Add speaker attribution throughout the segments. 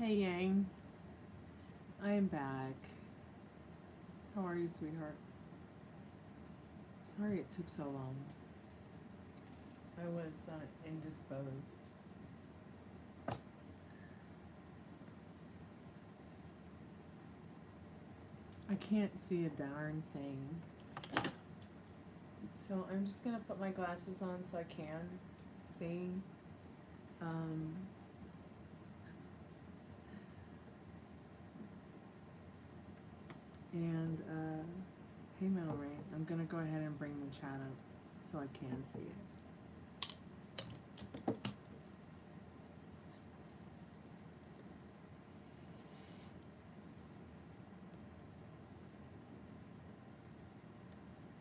Speaker 1: Hey Yang, I am back. How are you, sweetheart? Sorry it took so long. I was indisposed. I can't see a darn thing. So I'm just gonna put my glasses on so I can see. Hey Metal Rain, I'm gonna go ahead and bring the chat up so I can see it.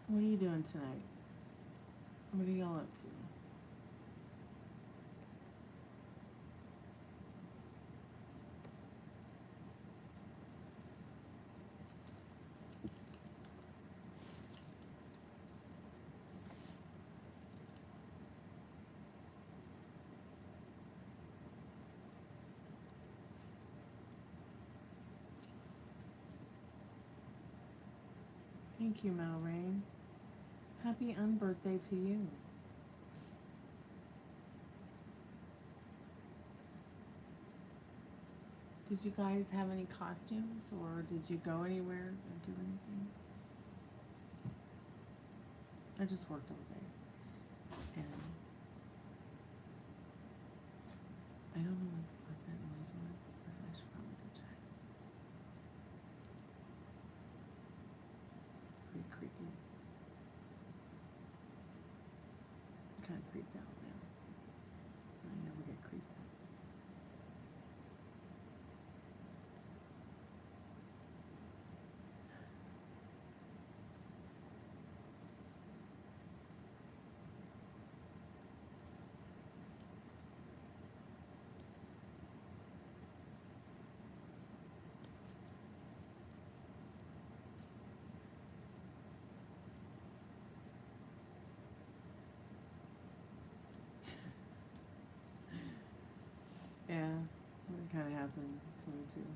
Speaker 1: What are you doing tonight? What are y'all up to? Thank you, Metal Rain. Happy unbirthday to you. Did you guys have any costumes, or did you go anywhere or do anything? I just worked all day, and I don't know what the fuck that noise was, but I should probably go check. It's pretty creepy. I'm kind of creeped out now. I never get creeped out. Yeah, that kind of happened to me too.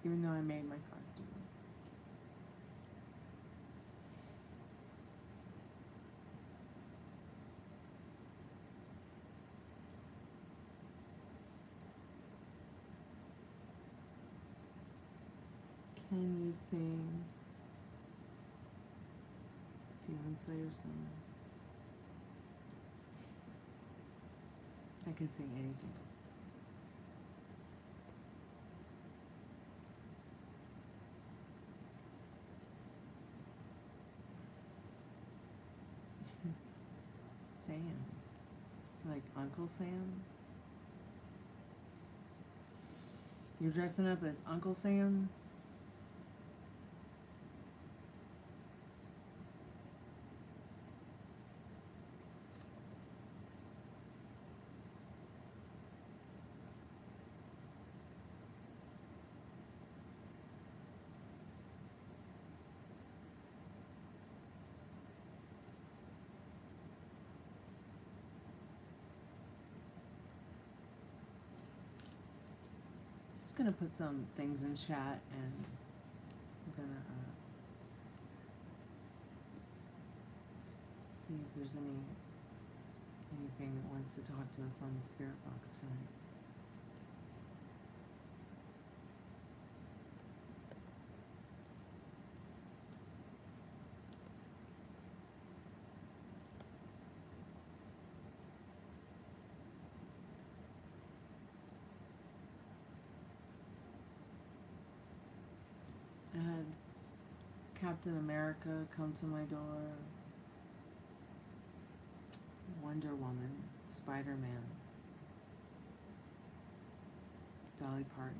Speaker 1: Even though I made my costume. Can you sing Demon Slayer song? I can sing anything. Sam. Like Uncle Sam? You're dressing up as Uncle Sam? Just gonna put some things in chat, and I'm gonna see if there's anything that wants to talk to us on the spirit box tonight. I had Captain America come to my door, Wonder Woman, Spider-Man, Dolly Parton.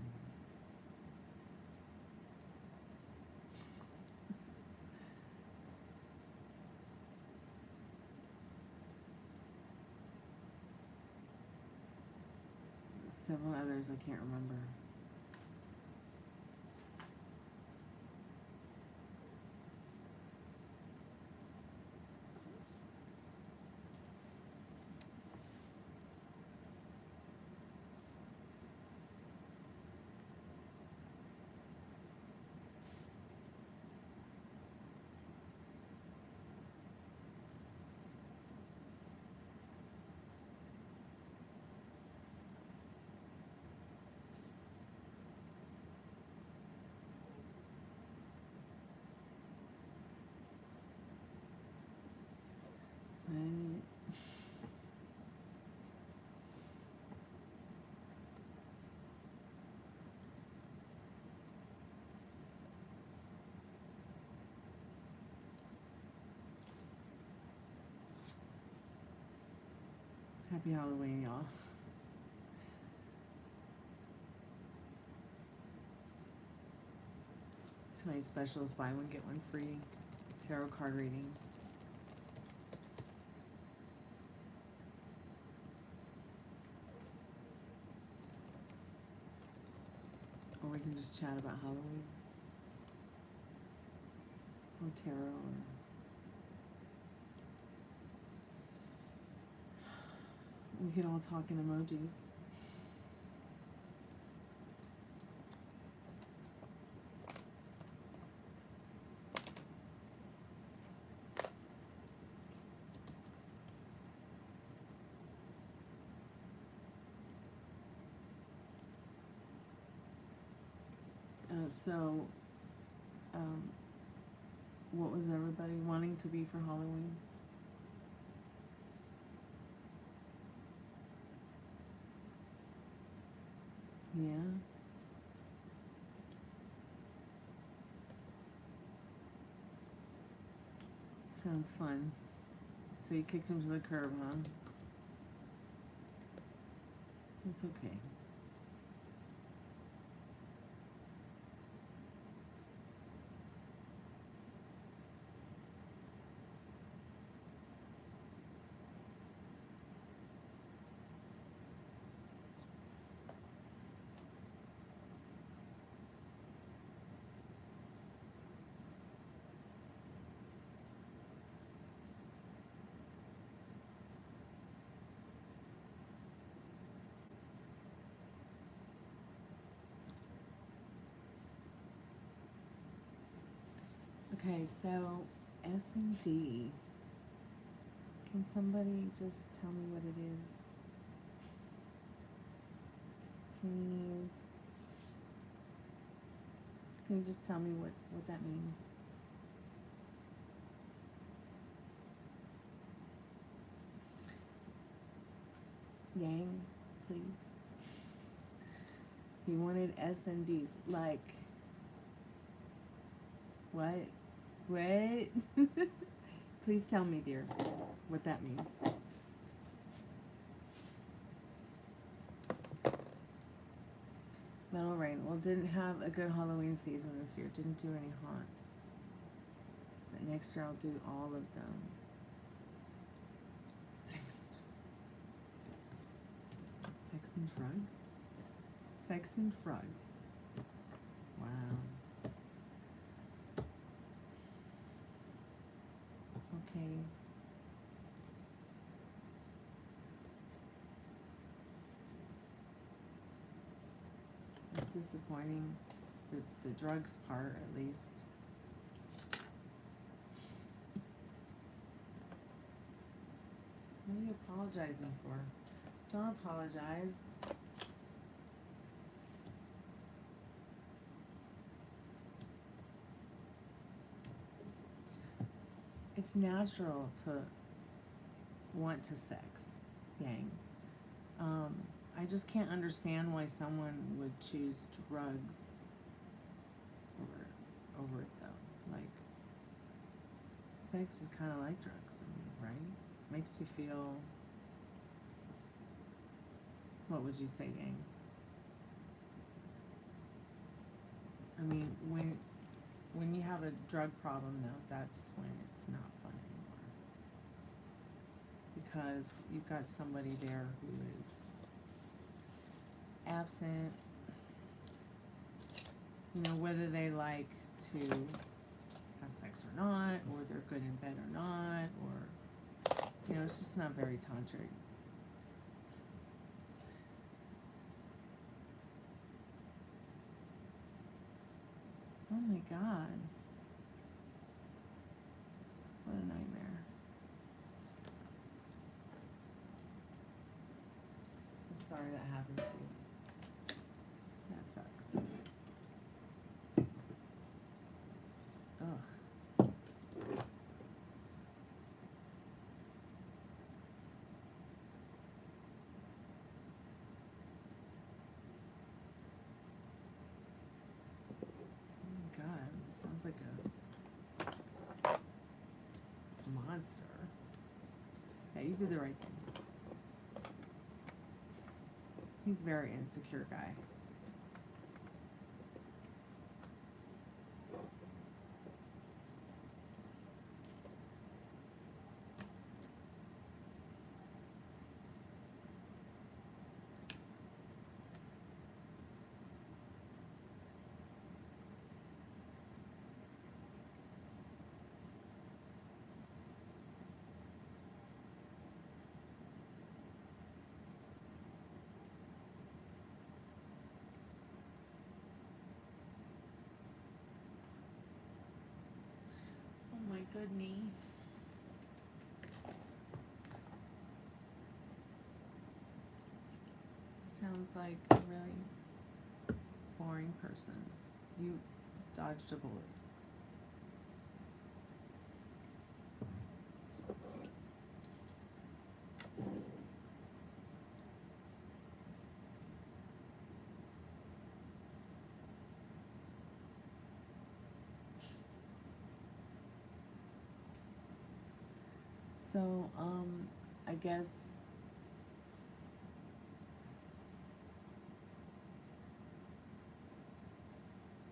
Speaker 1: Several others I can't remember. Happy Halloween, y'all. Tonight's special is buy one, get one free tarot card reading. Or we can just chat about Halloween. Or tarot, or we could all talk in emojis. So, what was everybody wanting to be for Halloween? Yeah. Sounds fun. So you kicked him to the curb, huh? It's okay. Okay, so S&D. Can somebody just tell me what it is? Please. Can you just tell me what that means? Yang, please. He wanted S&Ds. Like, what? What? Please tell me, dear, what that means. Metal Rain. Well, didn't have a good Halloween season this year. Didn't do any haunts. But next year I'll do all of them. Sex and drugs? Sex and drugs. Wow. Okay. It's disappointing, the drugs part, at least. What are you apologizing for? Don't apologize. It's natural to want to sex, Yang. I just can't understand why someone would choose drugs over it though. Like, sex is kind of like drugs, I mean, right? Makes you feel. What would you say, Yang? I mean, when you have a drug problem, though, that's when it's not fun anymore. Because you've got somebody there who is absent, you know, whether they like to have sex or not, or they're good in bed or not, or, you know, it's just not very tantric. Oh my God. What a nightmare. I'm sorry that happened to you. That sucks. Ugh. Oh my God, this sounds like a monster. Yeah, you did the right thing. He's a very insecure guy. Oh my goodness. Sounds like a really boring person. You dodged a bullet. So, I guess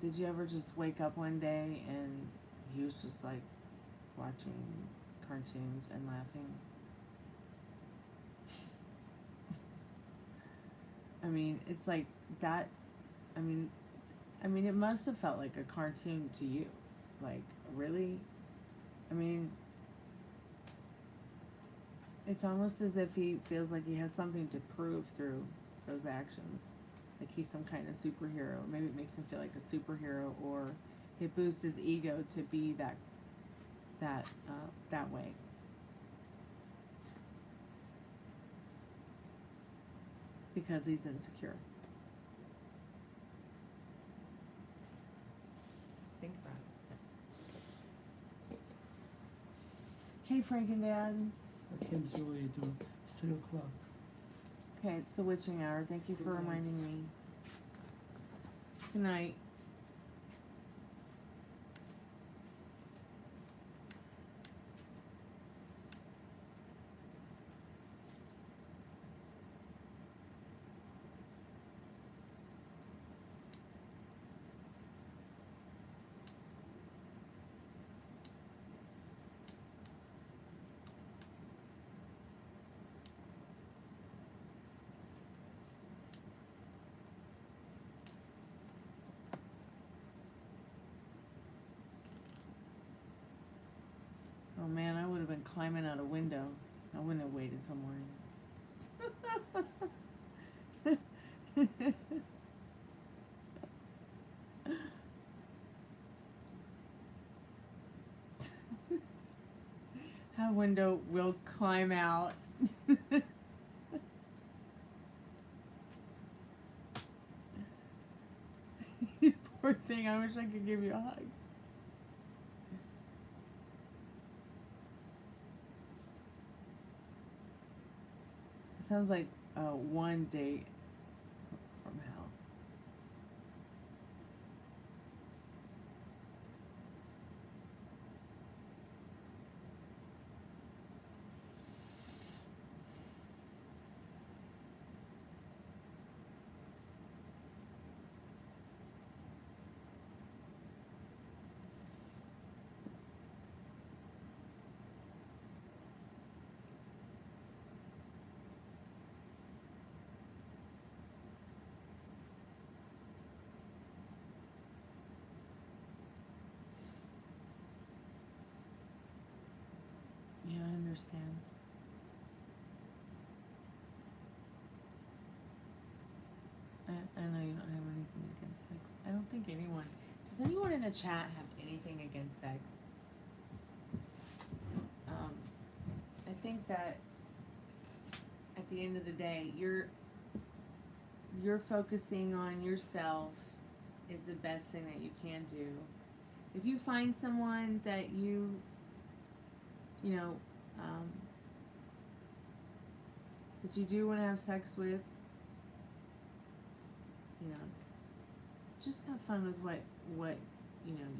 Speaker 1: did you ever just wake up one day and he was just like watching cartoons and laughing? I mean, it's like that. I mean, it must have felt like a cartoon to you. Like, really? I mean, it's almost as if he feels like he has something to prove through those actions. Like he's some kind of superhero. Maybe it makes him feel like a superhero, or it boosts his ego to be that way. Because he's insecure. Think about it. Hey, Frank and Dad.
Speaker 2: Kim's really doing. It's 3 o'clock.
Speaker 1: Okay, it's the witching hour. Thank you for reminding me. Good night. Oh man, I would have been climbing out a window. I wouldn't have waited till morning. That window will climb out. You poor thing, I wish I could give you a hug. Sounds like one day from hell. Yeah, I understand. I know you don't have anything against sex. I don't think anyone... Does anyone in the chat have anything against sex? I think that at the end of the day, you're focusing on yourself is the best thing that you can do. If you find someone that you know, that you do want to have sex with, you know, just have fun with what you know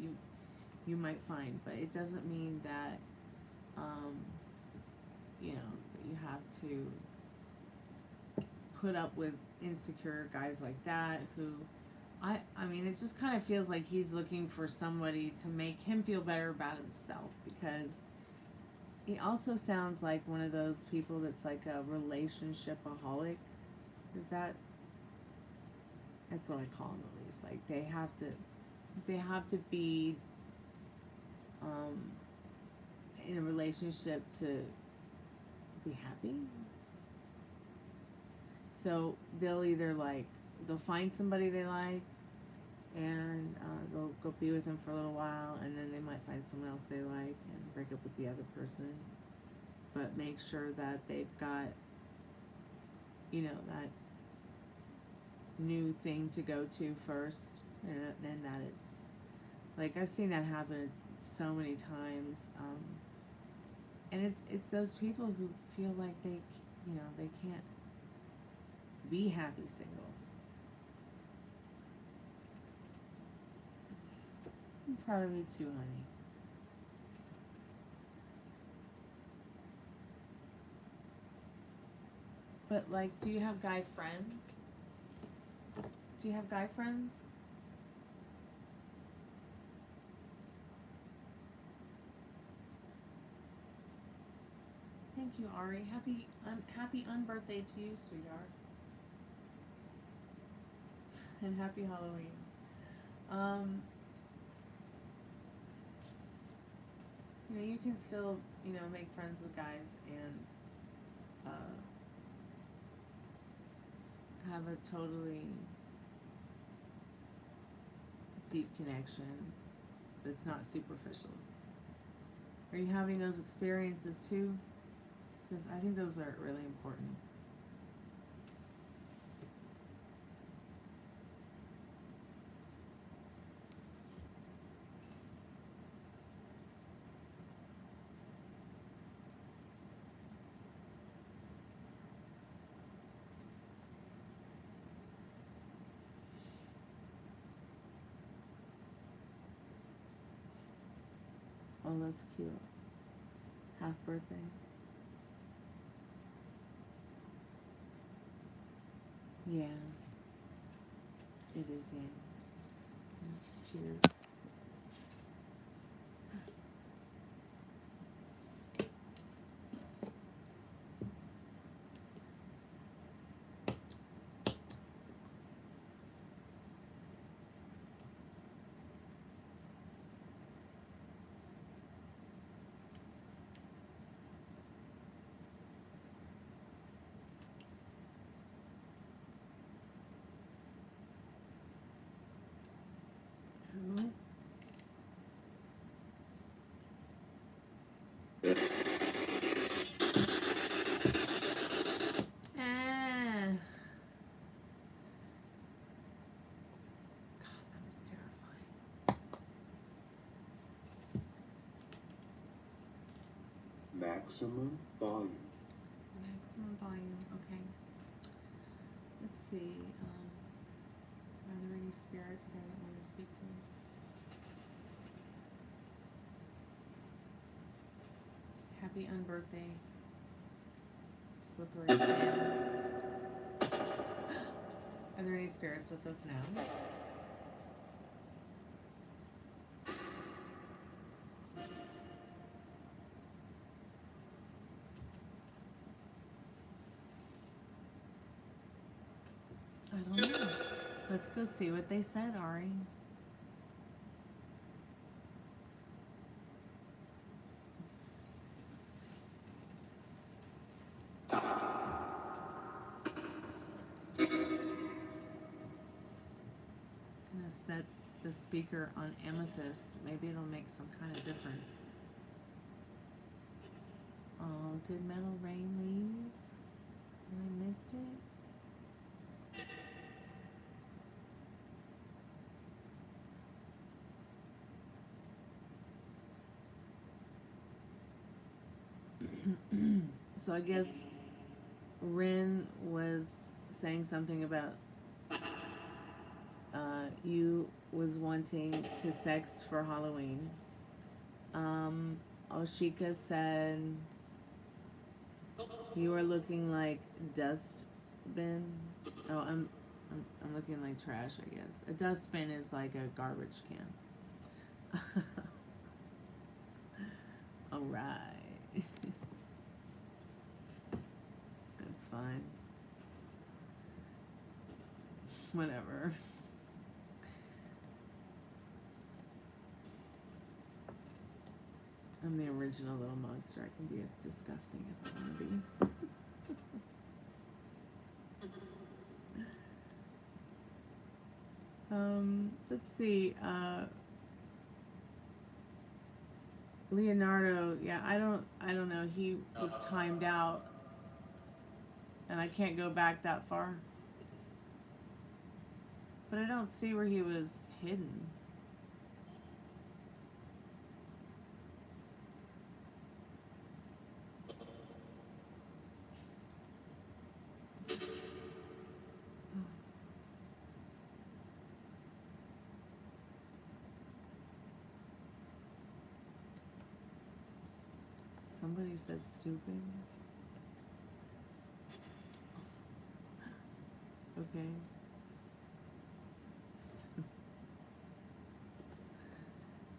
Speaker 1: you might find, but it doesn't mean that you know, that you have to put up with insecure guys like that who, I mean, it just kind of feels like he's looking for somebody to make him feel better about himself, because he also sounds like one of those people that's like a relationship-aholic. That's what I call him, at least. Like, they have to be in a relationship to be happy. So they'll either they'll find somebody they like, and they'll go be with them for a little while, and then they might find someone else they like and break up with the other person, but make sure that they've got, you know, that new thing to go to first, and that it's, like, I've seen that happen so many times, and it's those people who feel like they, you know, they can't be happy single. I'm proud of you too, honey. But, like, do you have guy friends? Do you have guy friends? Thank you, Ari. Happy unbirthday to you, sweetheart. And happy Halloween. You know, you can still, you know, make friends with guys and have a totally deep connection that's not superficial. Are you having those experiences too? Because I think those are really important. Oh, that's cute. Half birthday. Yeah. It is, yeah. Cheers.
Speaker 3: Maximum volume.
Speaker 1: Maximum volume, okay. Let's see, are there any spirits that want to speak to us? Happy unbirthday, Slippery Sam. Are there any spirits with us now? I don't know. Let's go see what they said, Ari. I'm gonna set the speaker on amethyst. Maybe it'll make some kind of difference. Oh, did Metal Rain leave? And I missed it? So I guess Rin was saying something about you was wanting to sext for Halloween. Oshika said you are looking like dust bin. Oh, I'm looking like trash, I guess. A dustbin is like a garbage can. All right. That's fine. Whatever. I'm the original little monster. I can be as disgusting as I want to be. Let's see. Leonardo, yeah, I don't know. He was timed out, and I can't go back that far. But I don't see where he was hidden. Somebody said stupid. Okay.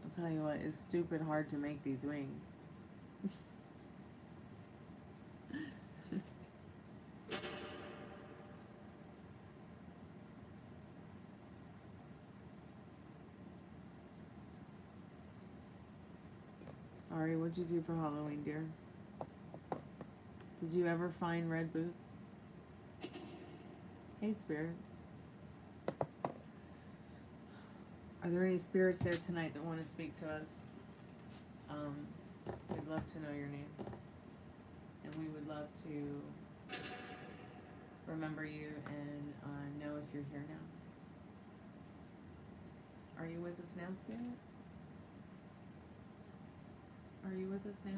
Speaker 1: I'll tell you what, it's stupid hard to make these wings. Ari, what'd you do for Halloween, dear? Did you ever find red boots? Hey, Spirit. Are there any spirits there tonight that want to speak to us? We'd love to know your name. And we would love to remember you and know if you're here now. Are you with us now, Spirit? Are you with us now?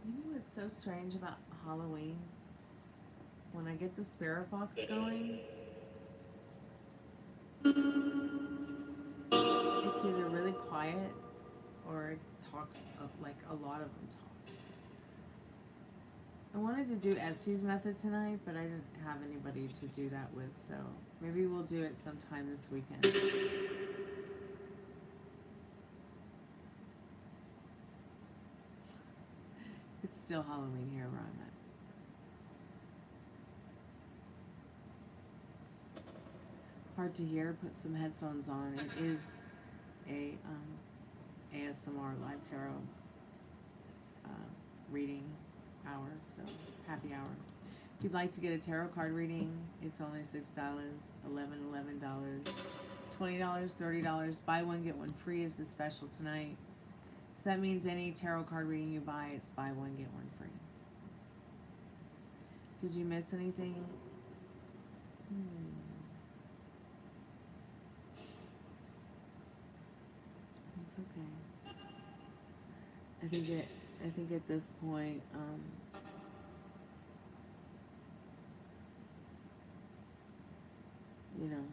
Speaker 1: You know what's so strange about Halloween? When I get the spirit box going, it's either really quiet or it talks up, like a lot of them talk. I wanted to do Estee's method tonight, but I didn't have anybody to do that with, so maybe we'll do it sometime this weekend. It's still Halloween here where I'm at. Hard to hear, put some headphones on. It is a ASMR live tarot reading hour, so happy hour. If you'd like to get a tarot card reading, it's only $6, $11, $20, $30. Buy one, get one free is the special tonight. So that means any tarot card reading you buy, it's buy one, get one free. Did you miss anything? It's okay. I think at this point, you know,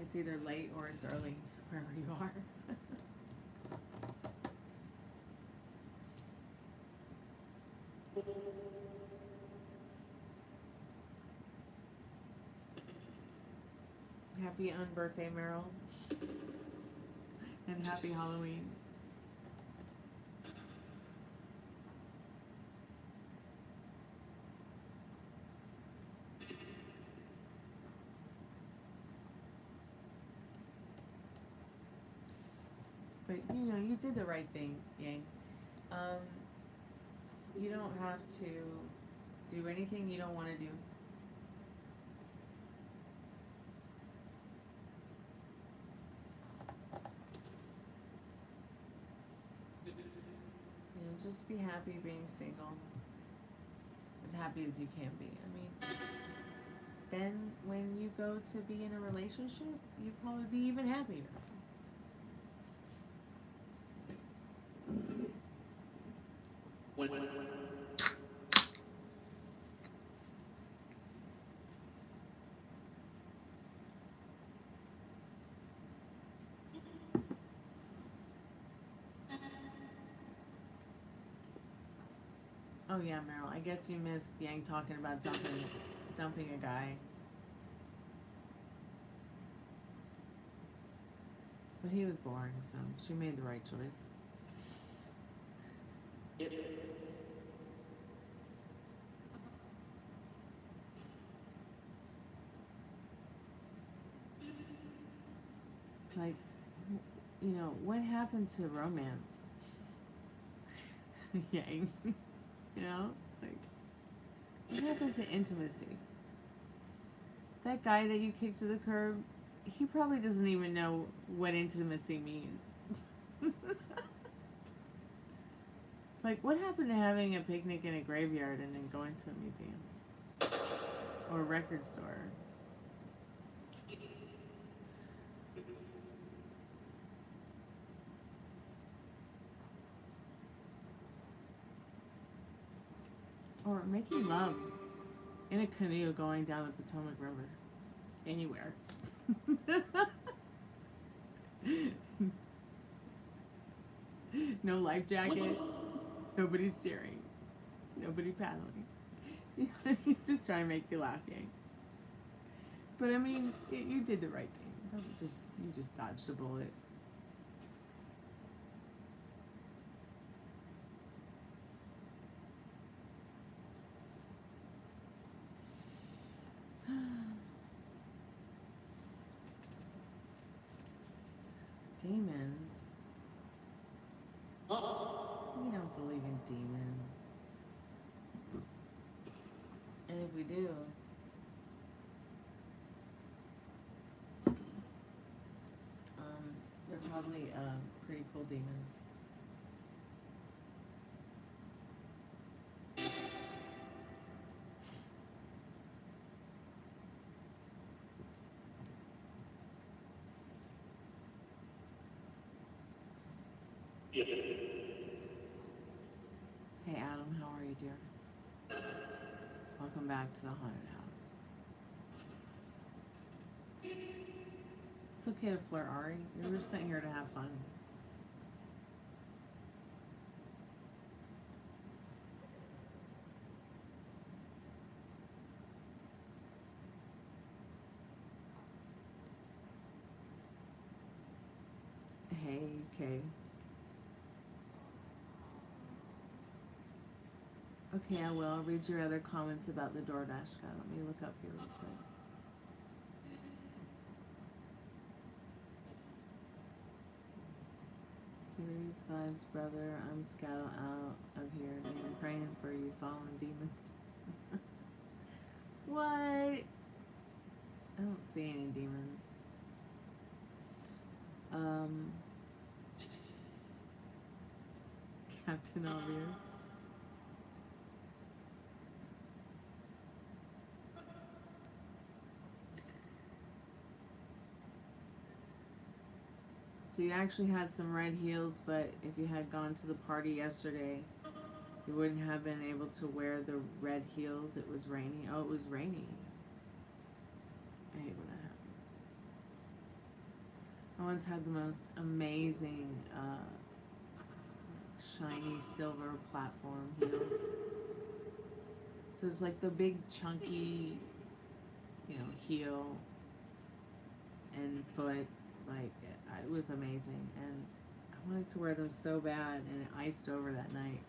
Speaker 1: it's either late or it's early wherever you are. Happy unbirthday, Meryl. And happy Halloween. But, you know, you did the right thing, Yang. You don't have to do anything you don't want to do. Just be happy being single. As happy as you can be. I mean, then when you go to be in a relationship, you'd probably be even happier. Oh yeah, Meryl, I guess you missed Yang talking about dumping a guy. But he was boring, so she made the right choice. Like, you know, what happened to romance? Yang. You know? Like, what happened to intimacy? That guy that you kicked to the curb, he probably doesn't even know what intimacy means. Like, what happened to having a picnic in a graveyard and then going to a museum? Or a record store? Or making love in a canoe going down the Potomac River. Anywhere. No life jacket. Nobody steering. Nobody paddling. Just trying to make you laugh, Yang. But I mean, you did the right thing. You just dodged a bullet. Demons. We don't believe in demons. And if we do, they're probably pretty cool demons. Hey Adam, how are you, dear? Welcome back to the haunted house. It's okay to flirt, Ari. We're just sitting here to have fun. Hey, okay. Okay, I will. I'll read your other comments about the DoorDash guy. Let me look up here real quick. Series 5's brother, I'm scout out of here. I'm praying for you, fallen demons. What? I don't see any demons. Captain Obvious. So you actually had some red heels, but if you had gone to the party yesterday, you wouldn't have been able to wear the red heels. It was raining. Oh, it was raining. I hate when that happens. I once had the most amazing shiny silver platform heels. So it's like the big chunky, you know, heel and foot. Like, it was amazing, and I wanted to wear them so bad, and it iced over that night.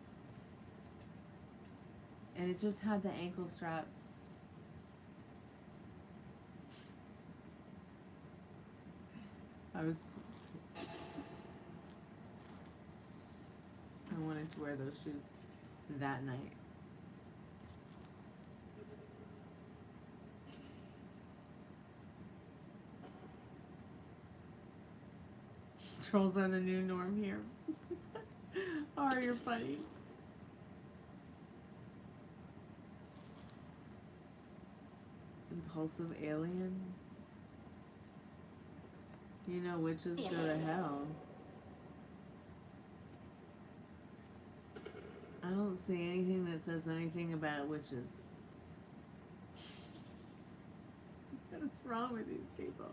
Speaker 1: And it just had the ankle straps. I wanted to wear those shoes that night. Trolls are the new norm here. Oh, you're funny. Impulsive alien. You know, witches go to hell. I don't see anything that says anything about witches. What is wrong with these people?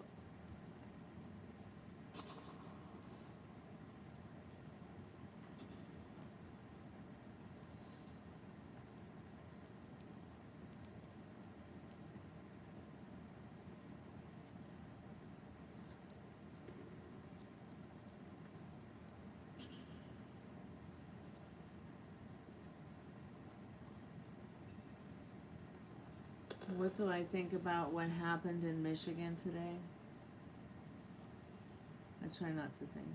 Speaker 1: What do I think about what happened in Michigan today? I try not to think.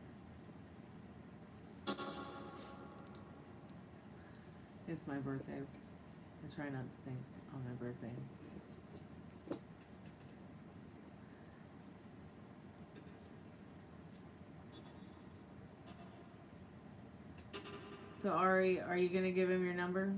Speaker 1: It's my birthday. I try not to think on my birthday. So Ari, are you gonna give him your number?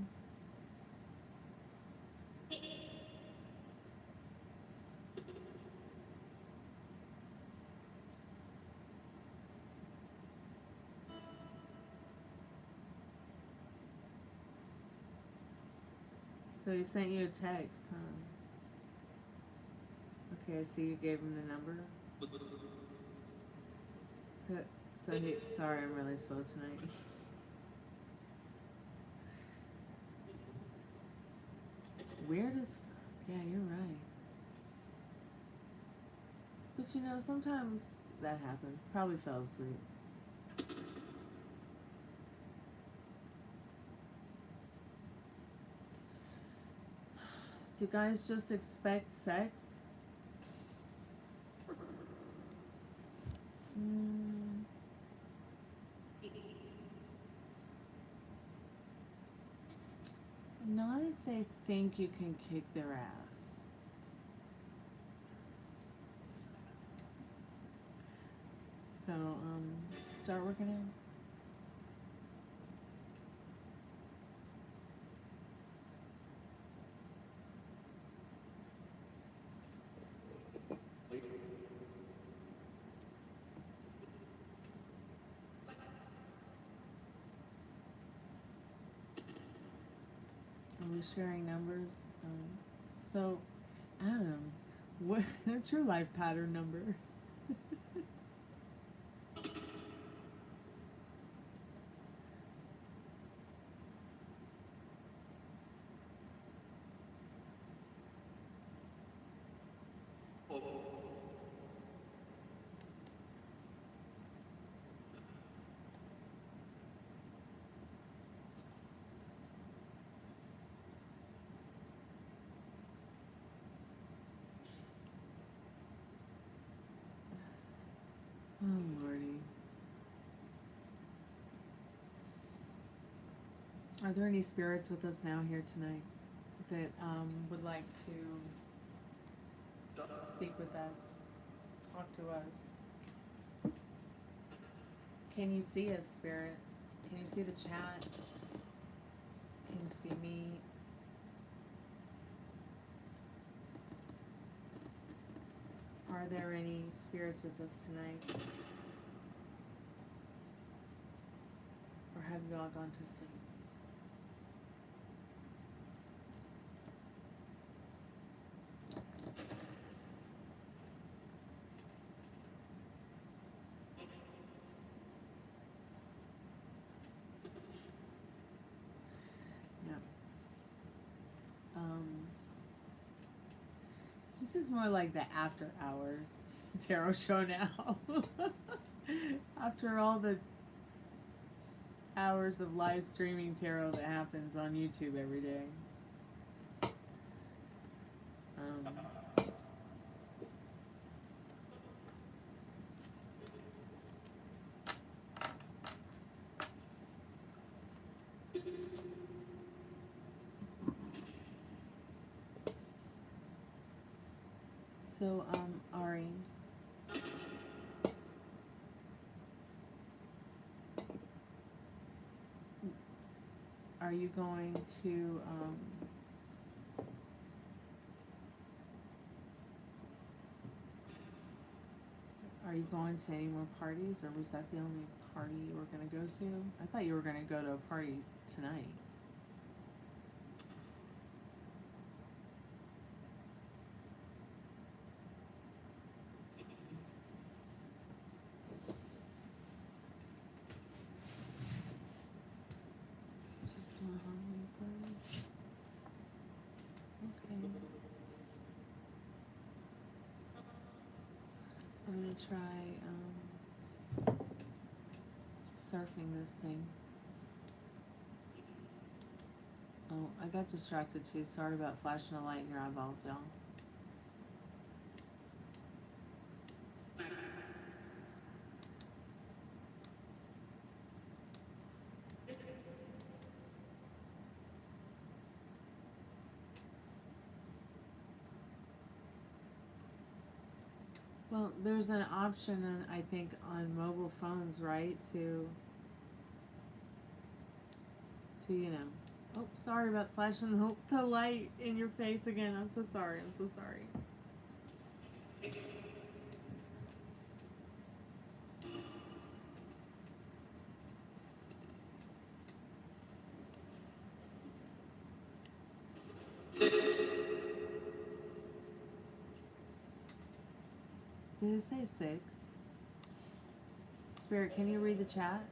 Speaker 1: So he sent you a text, huh? Okay, I see you gave him the number. So he, sorry, I'm really slow tonight. Weird as, yeah, you're right. But you know, sometimes that happens. Probably fell asleep. Do guys just expect sex? Not if they think you can kick their ass. So, start working out. Are we sharing numbers? So, Adam, what's your life pattern number? Oh, Lordy. Are there any spirits with us now here tonight that would like to speak with us, talk to us? Can you see us, Spirit? Can you see the chat? Can you see me? Are there any spirits with us tonight? Or have you all gone to sleep? This is more like the after hours tarot show now. After all the hours of live streaming tarot that happens on YouTube every day. So, Ari, are you going to, you going to any more parties, or was that the only party you were gonna go to? I thought you were gonna go to a party tonight. Just one Halloween party. Okay. I'm gonna try surfing this thing. Oh, I got distracted too. Sorry about flashing a light in your eyeballs, y'all. Well, there's an option, I think, on mobile phones, right, to you know. Oh, sorry about flashing the light in your face again. I'm so sorry. I'm so sorry. Did it say 6? Spirit, can you read the chat?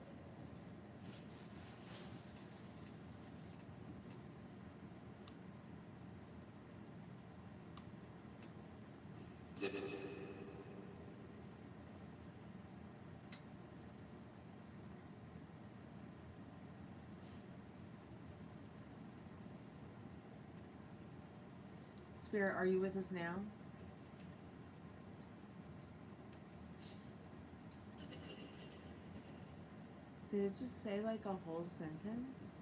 Speaker 1: Spirit, are you with us now? Did it just say like a whole sentence?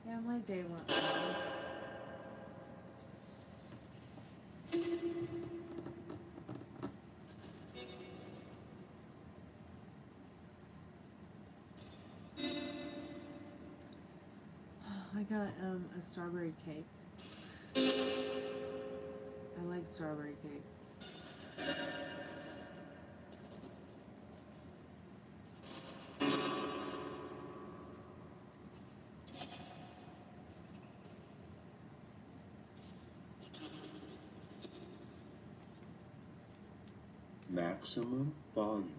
Speaker 1: Yeah, my day went well. I got a strawberry cake. I like strawberry cake.
Speaker 3: Maximum volume.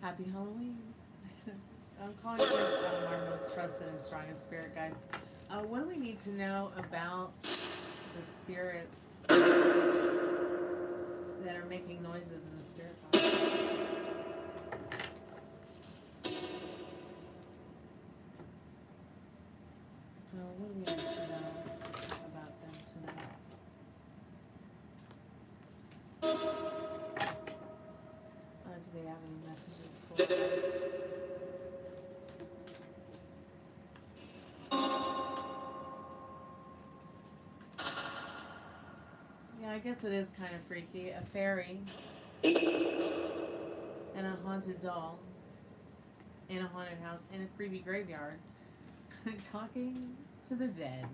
Speaker 1: Happy Halloween. I'm calling for our most trusted and strongest spirit guides. What do we need to know about the spirits that are making noises in the spirit box? What do we need to know about them tonight? Do they have any messages for us? Yeah, I guess it is kind of freaky. A fairy and a haunted doll in a haunted house in a creepy graveyard talking to the dead.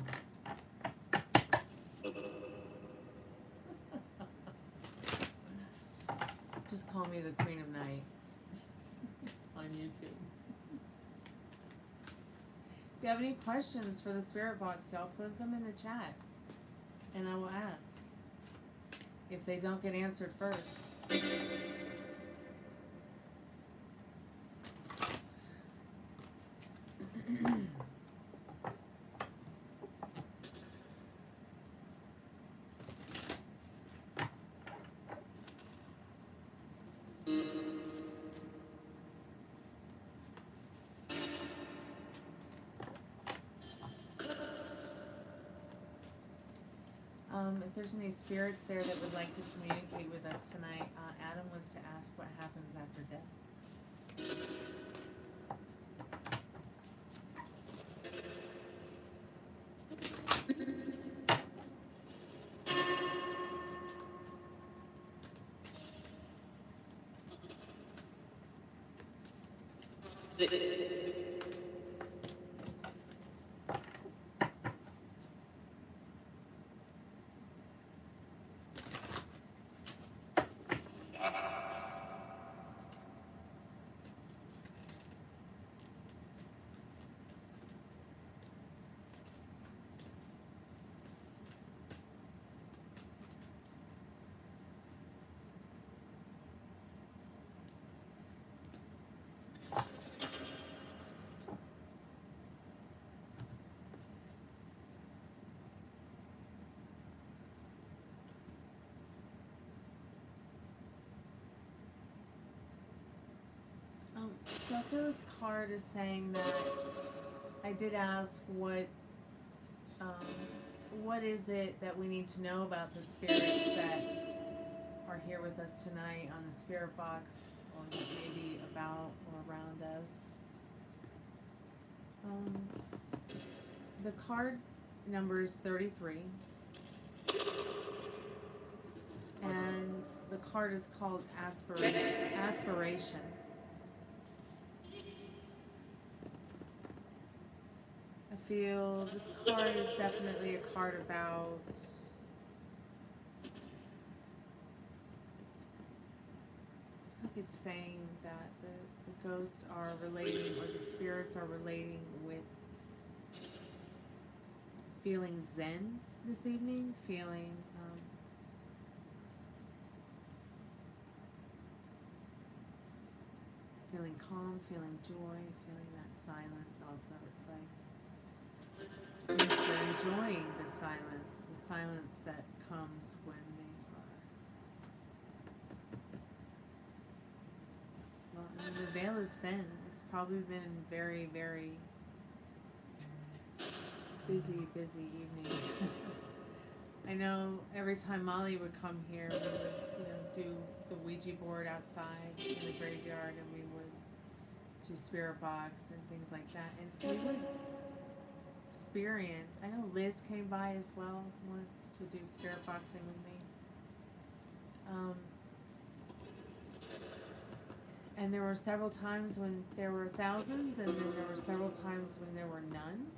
Speaker 1: Just call me the Queen of Night on YouTube. If you have any questions for the spirit box, y'all put them in the chat and I will ask if they don't get answered first. If there's any spirits there that would like to communicate with us tonight, Adam wants to ask what happens after death. So I feel this card is saying that I did ask what is it that we need to know about the spirits that are here with us tonight on the spirit box, or maybe about or around us. The card number is 33, and the card is called Aspiration. I feel this card is definitely a card about I think it's saying that the ghosts are relating, or the spirits are relating with feeling zen this evening, feeling feeling calm, feeling joy, feeling that silence also. It's like they're enjoying the silence that comes when they are. Well, I mean, the veil is thin. It's probably been a very, very busy evening. I know every time Molly would come here, we would, do the Ouija board outside in the graveyard, and we would do spirit box and things like that. And we would experience. I know Liz came by as well once to do spirit boxing with me. And there were several times when there were thousands, and then there were several times when there were none.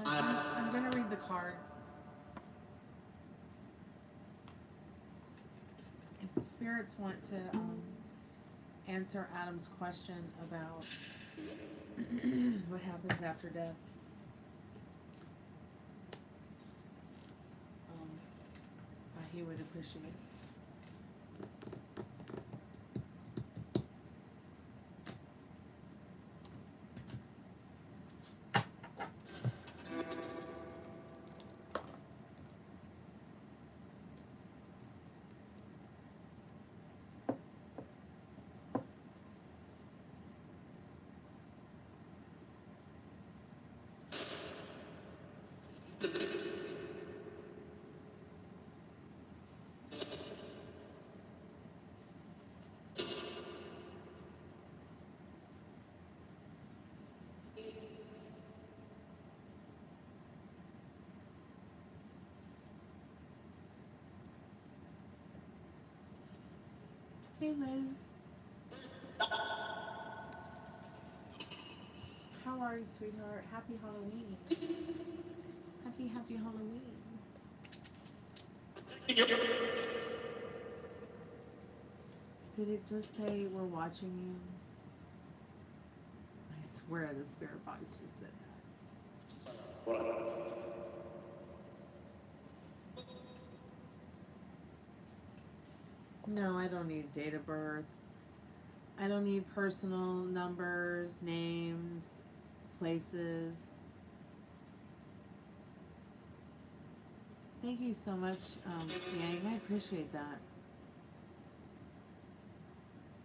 Speaker 1: I'm going to read the card. If the spirits want to answer Adam's question about what happens after death, he would appreciate it. Hey Liz. How are you, sweetheart? Happy Halloween. Happy Halloween. Did it just say we're watching you? I swear the spirit box just said that. No, I don't need date of birth. I don't need personal numbers, names, places. Thank you so much, Yang. I appreciate that.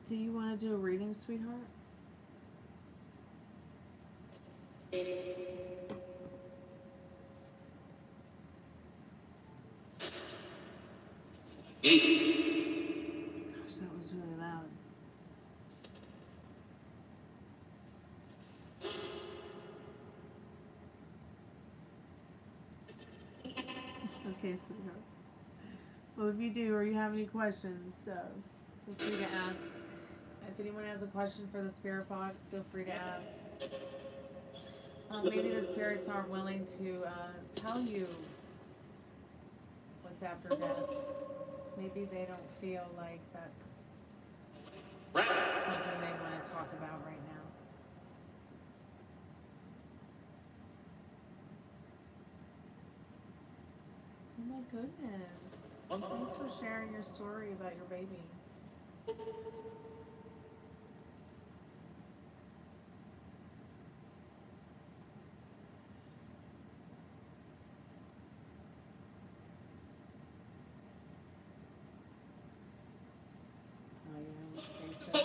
Speaker 1: Do you want to do a reading, sweetheart? Gosh, that was really loud. Okay, sweetheart. Well, if you do, or you have any questions, feel free to ask. If anyone has a question for the spirit box, feel free to ask. Maybe the spirits aren't willing to tell you what's after death. Maybe they don't feel like that's something they want to talk about right now. Oh my goodness. Thanks for sharing your story about your baby. Oh yeah, I would say so.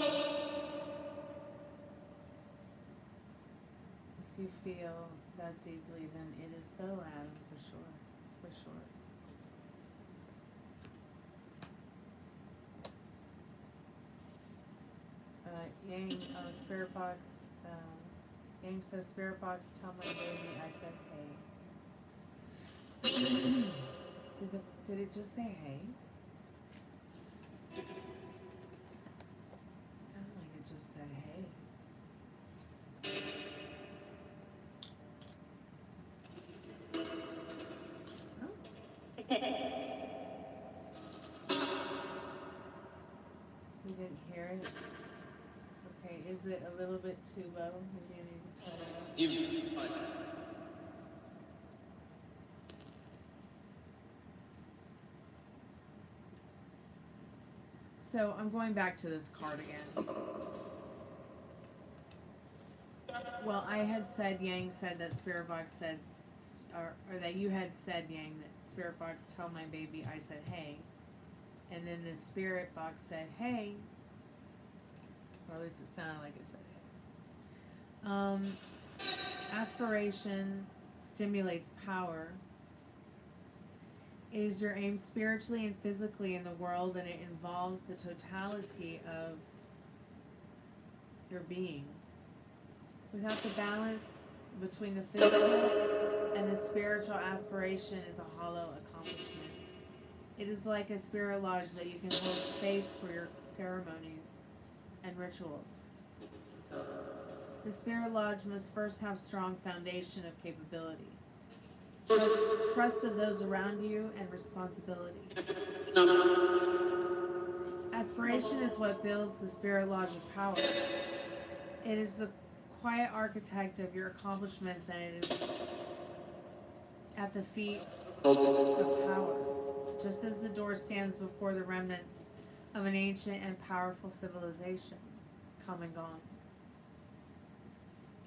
Speaker 1: If you feel that deeply, then it is so, Adam, for sure. For sure. Yang, Spirit Box, Yang says, Spirit Box, tell my baby I said hey. Did it just say hey? It sounded like it just said hey. Oh. You didn't hear it? Okay, is it a little bit too low? Maybe I need to turn it up. So I'm going back to this card again. Well, I had said, Yang said that Spirit Box said, or that you had said, Yang, that Spirit Box tell my baby I said hey. And then the Spirit Box said hey. Or at least it sounded like it said hey. Aspiration stimulates power. It is your aim spiritually and physically in the world, and it involves the totality of your being. Without the balance between the physical and the spiritual, aspiration is a hollow accomplishment. It is like a spirit lodge that you can hold space for your ceremonies and rituals. The spirit lodge must first have strong foundation of capability. Trust of those around you, and responsibility. Aspiration is what builds the spirit lodge of power. It is the quiet architect of your accomplishments, and it is at the feet of power, just as the door stands before the remnants of an ancient and powerful civilization, come and gone.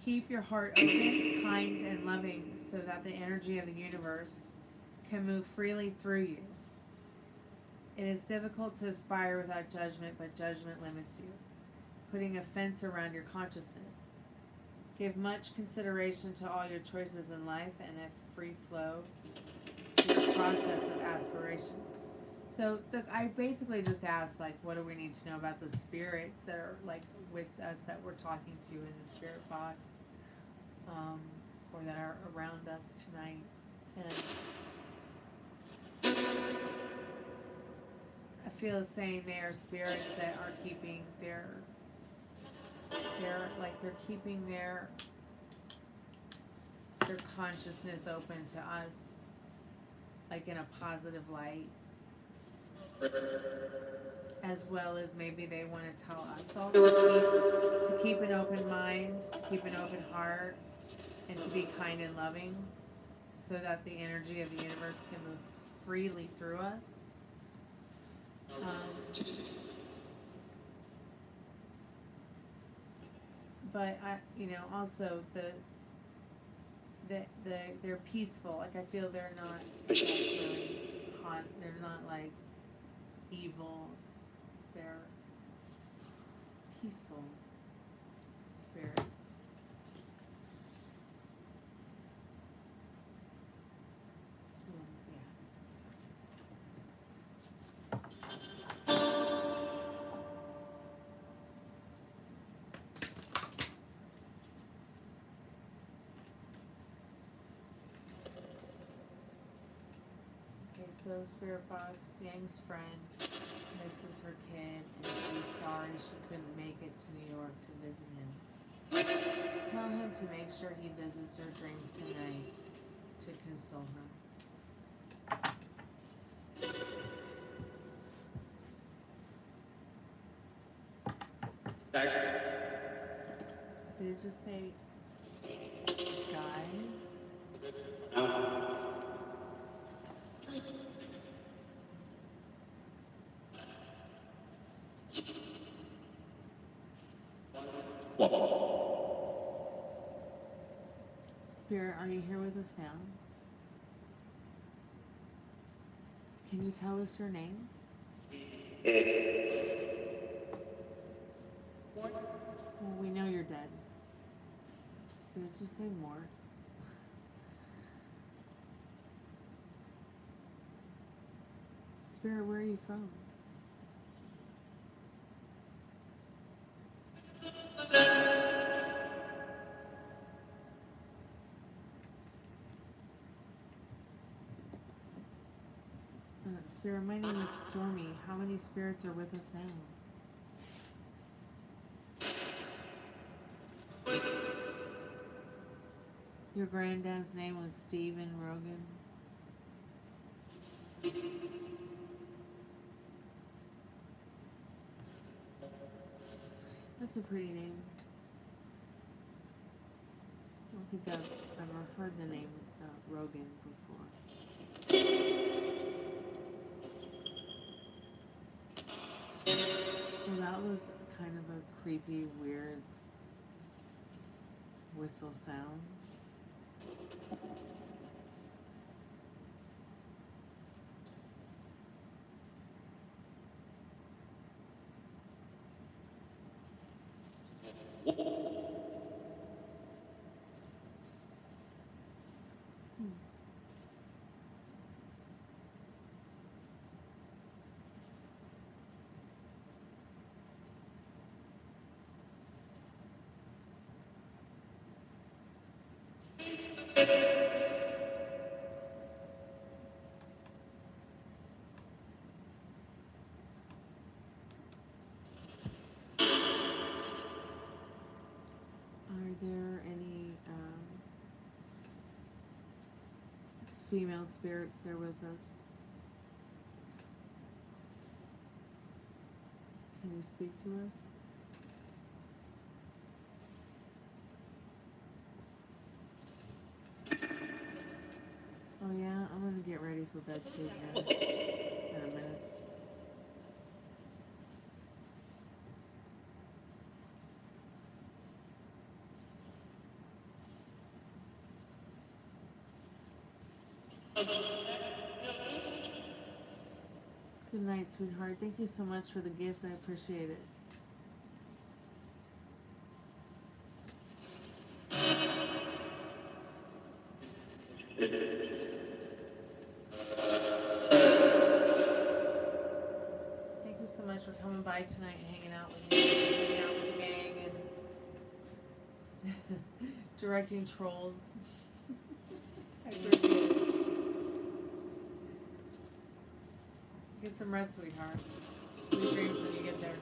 Speaker 1: Keep your heart open, kind, and loving so that the energy of the universe can move freely through you. It is difficult to aspire without judgment, but judgment limits you, putting a fence around your consciousness. Give much consideration to all your choices in life and a free flow to the process of aspiration. So I basically just asked, like, what do we need to know about the spirits that are, like, with us, that we're talking to in the spirit box, or that are around us tonight. And I feel saying they are spirits that are keeping they're keeping their consciousness open to us, like in a positive light. As well as maybe they want to tell us all to keep an open mind, to keep an open heart, and to be kind and loving, so that the energy of the universe can move freely through us. But also they're peaceful. Like, I feel they're not like really hot. They're not like evil. They're peaceful spirits. so Spirit Box, Yang's friend, misses her kid and she's sorry she couldn't make it to New York to visit him. Tell him to make sure he visits her dreams tonight to console her.
Speaker 4: Next.
Speaker 1: Did it just say guys? Spirit, are you here with us now? Can you tell us your name? Well, we know you're dead. Did it just say Mort? Spirit, where are you from? Spirit, my name is Stormy. How many spirits are with us now? Your granddad's name was Stephen Rogan. That's a pretty name. I don't think I've ever heard the name Rogan before. Well, that was kind of a creepy, weird whistle sound. Are there any female spirits there with us? Can you speak to us? Oh yeah, I'm gonna get ready for bed too here in a minute. Good night, sweetheart. Thank you so much for the gift. I appreciate it. Thank you so much for coming by tonight and hanging out with me, hanging out with the gang, and directing trolls. I appreciate it. Get some rest, sweetheart. Sweet dreams when you get there.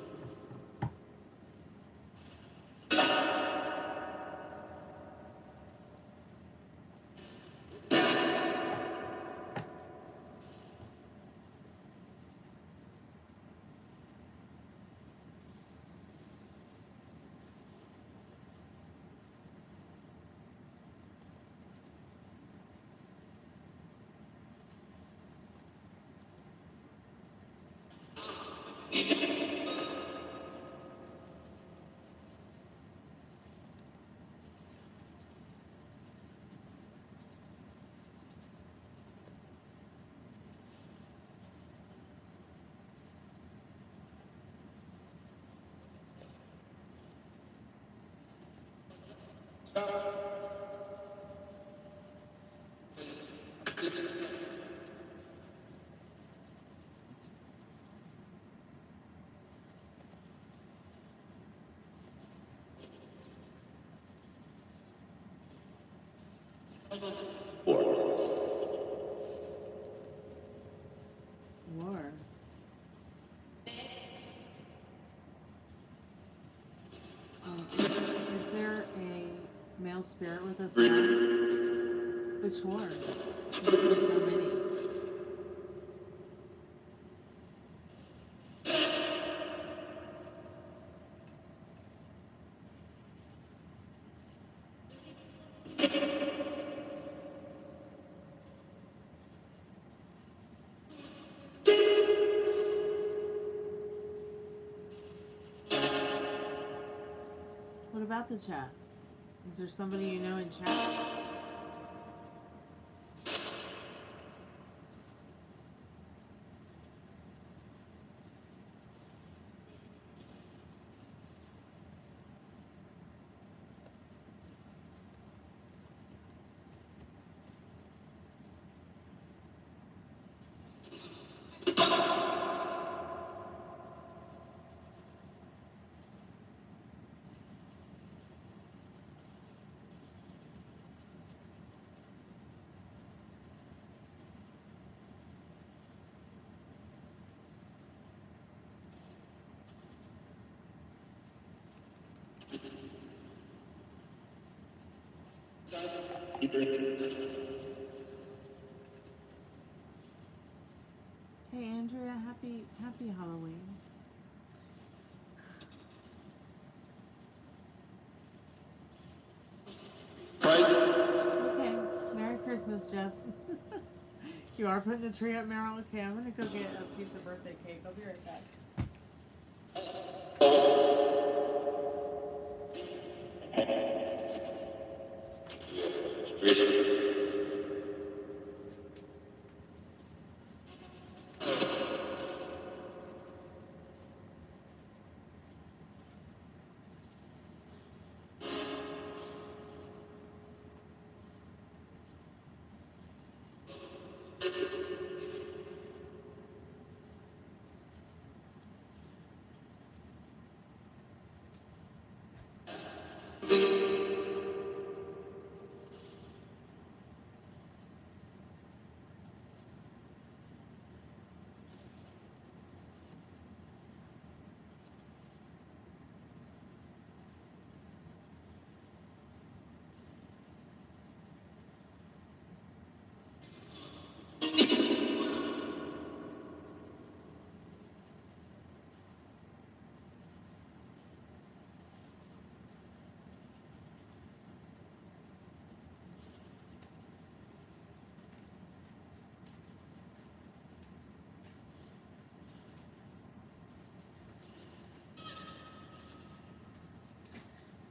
Speaker 1: channel spirit with us now? Which one? There's been so many. What about the chat? Is there somebody you know in chat? Hey Andrea, happy Halloween. Okay, Merry Christmas, Jeff. You are putting the tree up, Meryl? Okay, I'm gonna go get a piece of birthday cake. I'll be right back.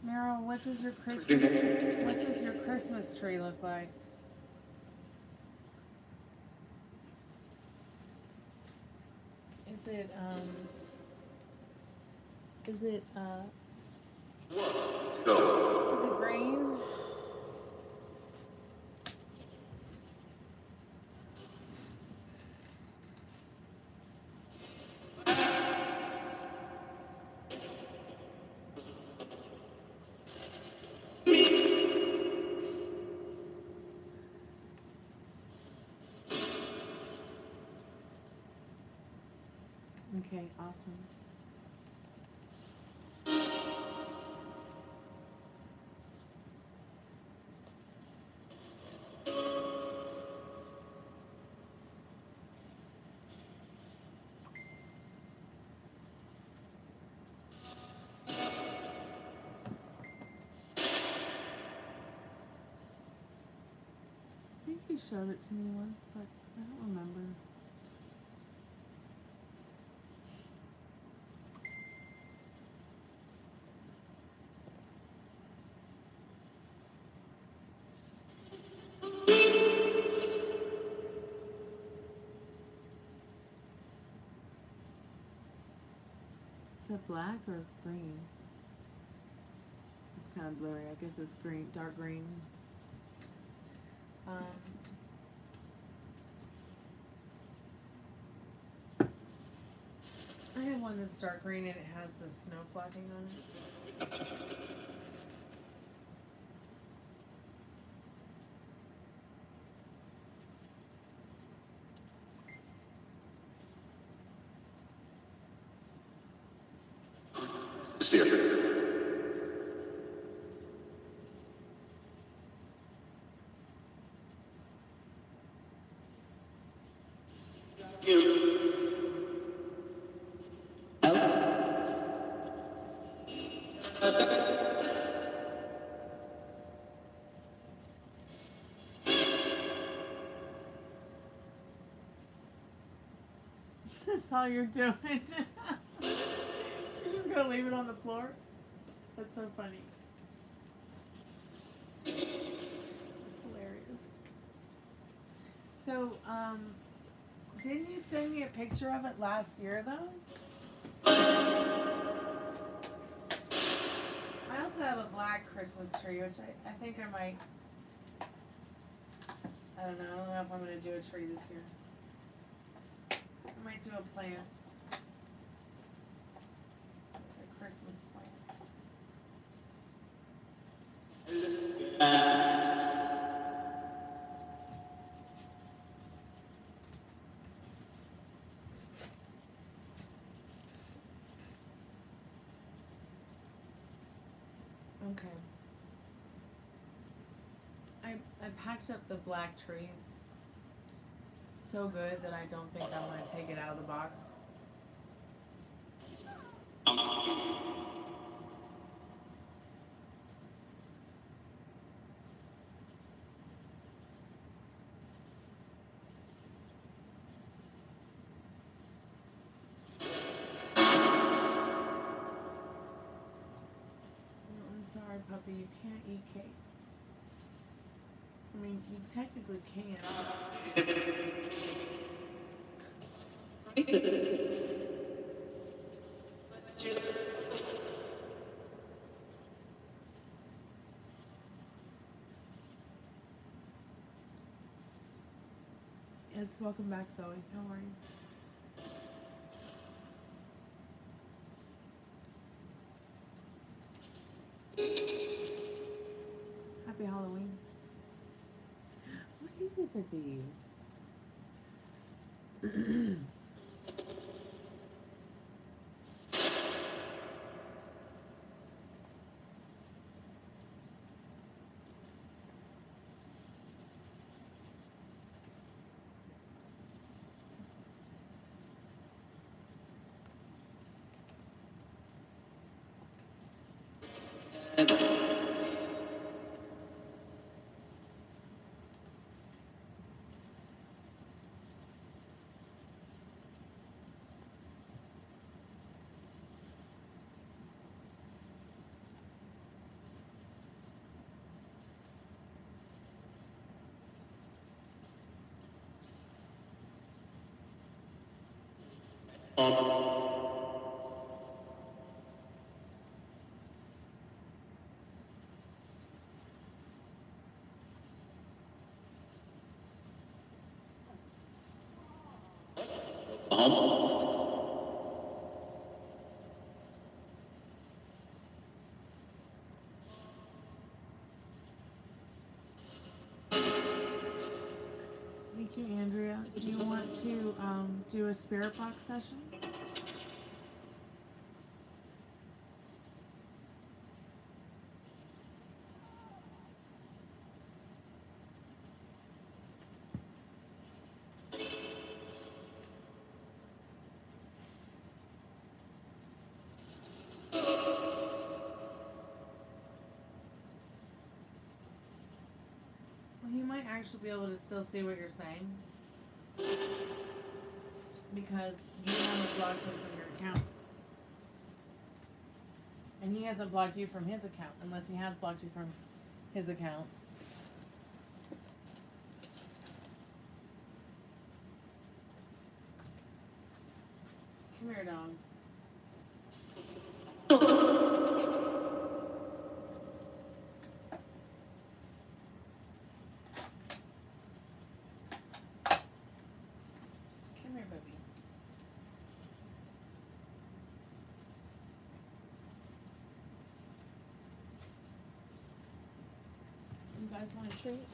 Speaker 1: Meryl, what does your Christmas tree look like? Is it green? Okay, awesome. I think you showed it to me once, but I don't remember. Is that black or green? It's kind of blurry. I guess it's green, dark green. I have one that's dark green and it has the snow flapping on it. That's all you're doing. You're just gonna leave it on the floor? That's so funny. It's hilarious. So, didn't you send me a picture of it last year, though? I also have a black Christmas tree, which I think I might. I don't know if I'm gonna do a tree this year. I might do a plant. A Christmas plant. Okay. I packed up the black tree so good that I don't think I'm going to take it out of the box. I'm sorry, puppy, you can't eat cake. I mean, you technically can. Yes, welcome back, Zoe. How are you? Happy Halloween. What is it, baby? Thank you, Andrea. Do you want to do a spirit box session? Well, he might actually be able to still see what you're saying, because you haven't blocked him from your account. And he hasn't blocked you from his account, unless he has blocked you from his account. Come here, dog. Come here, baby. You guys want a treat?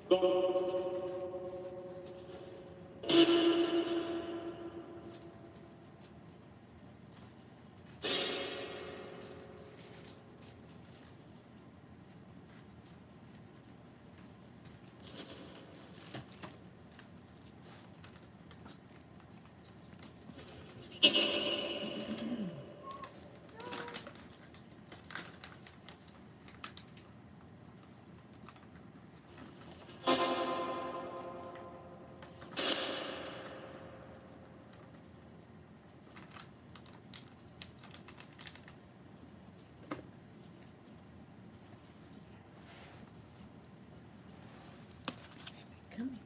Speaker 1: Come here.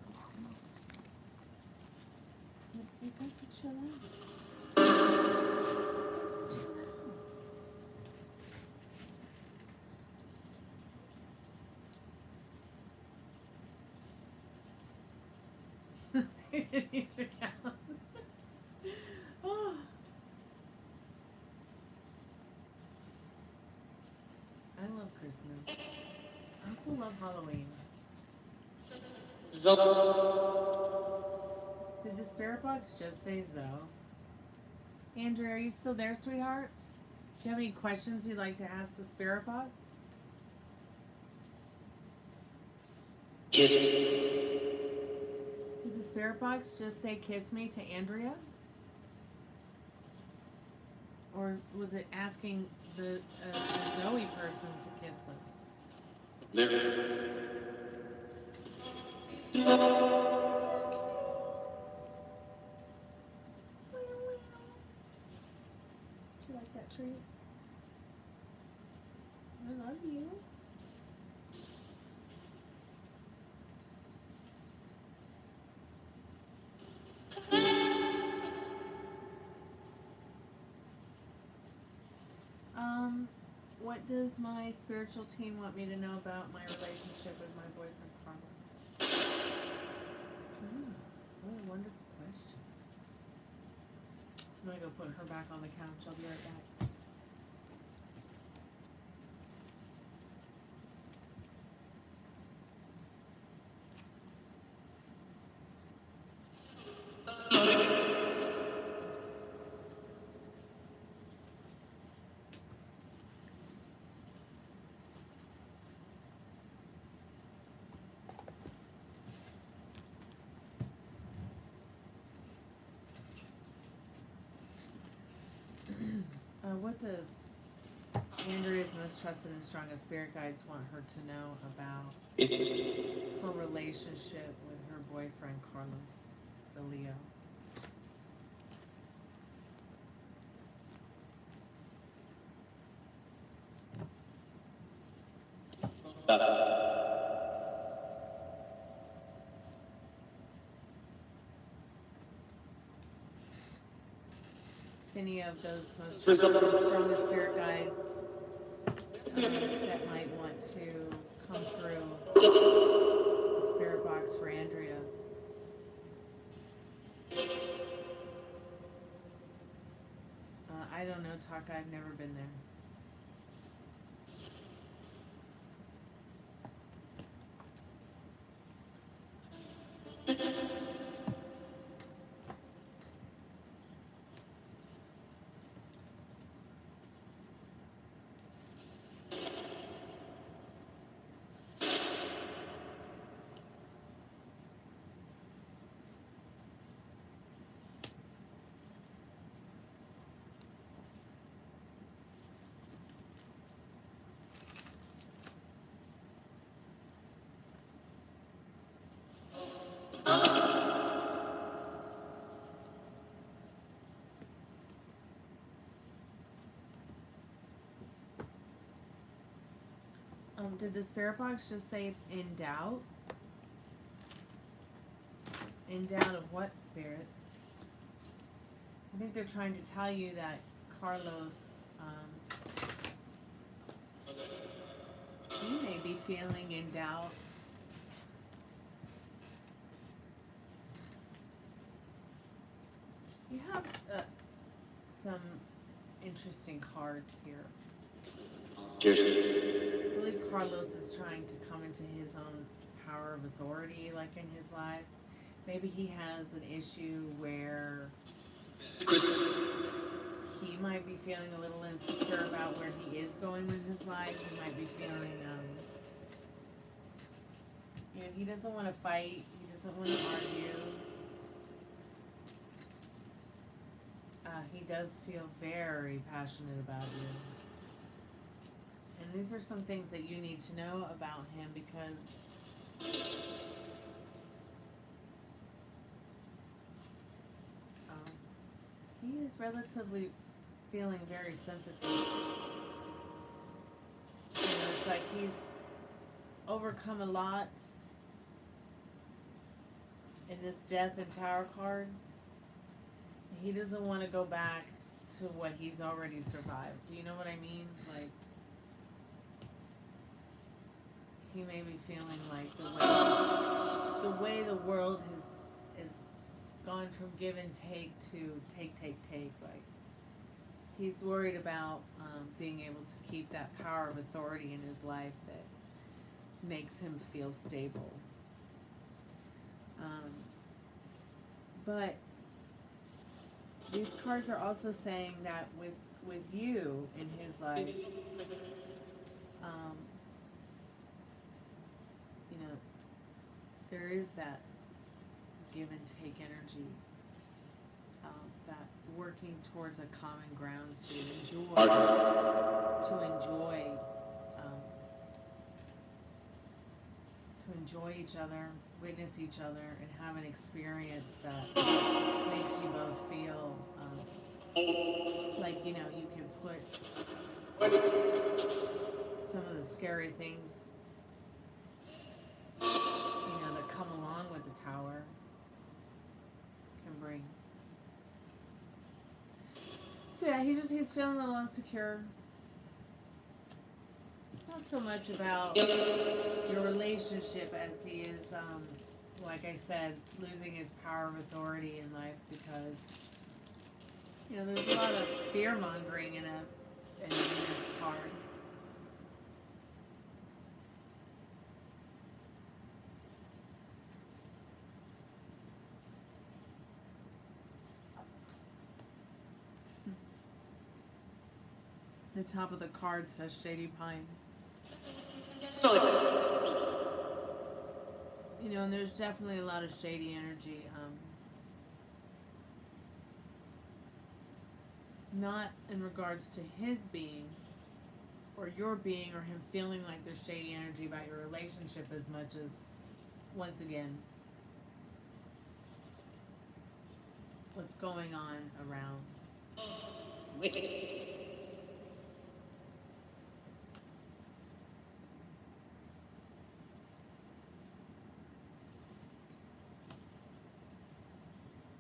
Speaker 1: You got to chill out. Oh. I love Christmas. I also love Halloween. Did the spirit box just say Zoe? Andrea, are you still there, sweetheart? Do you have any questions you'd like to ask the spirit box?
Speaker 4: Kiss.
Speaker 1: Did the spirit box just say kiss me to Andrea? Or was it asking the Zoe person to kiss them?
Speaker 4: There.
Speaker 1: Do you like that treat? I love you. What does my spiritual team want me to know about my relationship with my boyfriend, Carlos? What a wonderful question. I'm gonna go put her back on the couch. I'll be right back. What does Andrea's most trusted and strongest spirit guides want her to know about her relationship with her boyfriend, Carlos, the Leo? Any of those most trusted and strongest spirit guides that might want to come through the spirit box for Andrea. I don't know, Taka. I've never been there. Did the spirit box just say in doubt? In doubt of what, spirit? I think they're trying to tell you that Carlos, you may be feeling in doubt. You have some interesting cards here.
Speaker 4: Cheers.
Speaker 1: I believe Carlos is trying to come into his own power of authority, like in his life. Maybe he has an issue where he might be feeling a little insecure about where he is going with his life. He might be feeling, you know, he doesn't want to fight. He doesn't want to argue. He does feel very passionate about you. And these are some things that you need to know about him, because he is relatively feeling very sensitive. You know, it's like he's overcome a lot in this Death and Tower card. He doesn't want to go back to what he's already survived. Do you know what I mean? Like, he may be feeling like the way the world is gone from give and take to take. Like, he's worried about being able to keep that power of authority in his life that makes him feel stable. But these cards are also saying that with you in his life, you know, there is that give and take energy, that working towards a common ground to enjoy each other, witness each other, and have an experience that makes you both feel like, you know, you can put some of the scary things, you know, that come along with the tower, can bring. So yeah, he's feeling a little insecure. Not so much about your relationship as he is, like I said, losing his power of authority in life, because, you know, there's a lot of fear mongering in this card. The top of the card says Shady Pines. You know, and there's definitely a lot of shady energy. Not in regards to his being, or your being, or him feeling like there's shady energy about your relationship, as much as, once again, what's going on around.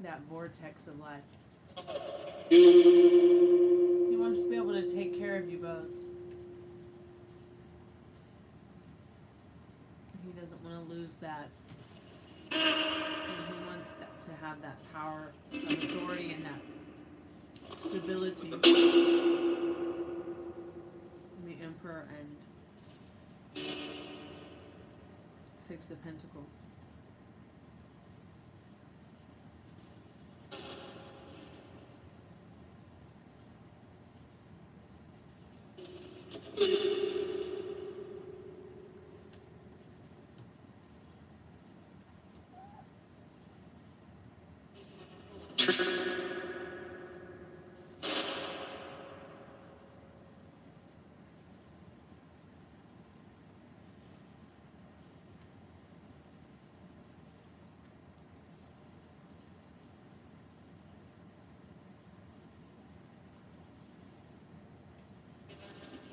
Speaker 1: That vortex of life. He wants to be able to take care of you both. He doesn't want to lose that. He wants to have that power of authority and that stability. And the Emperor and Six of Pentacles.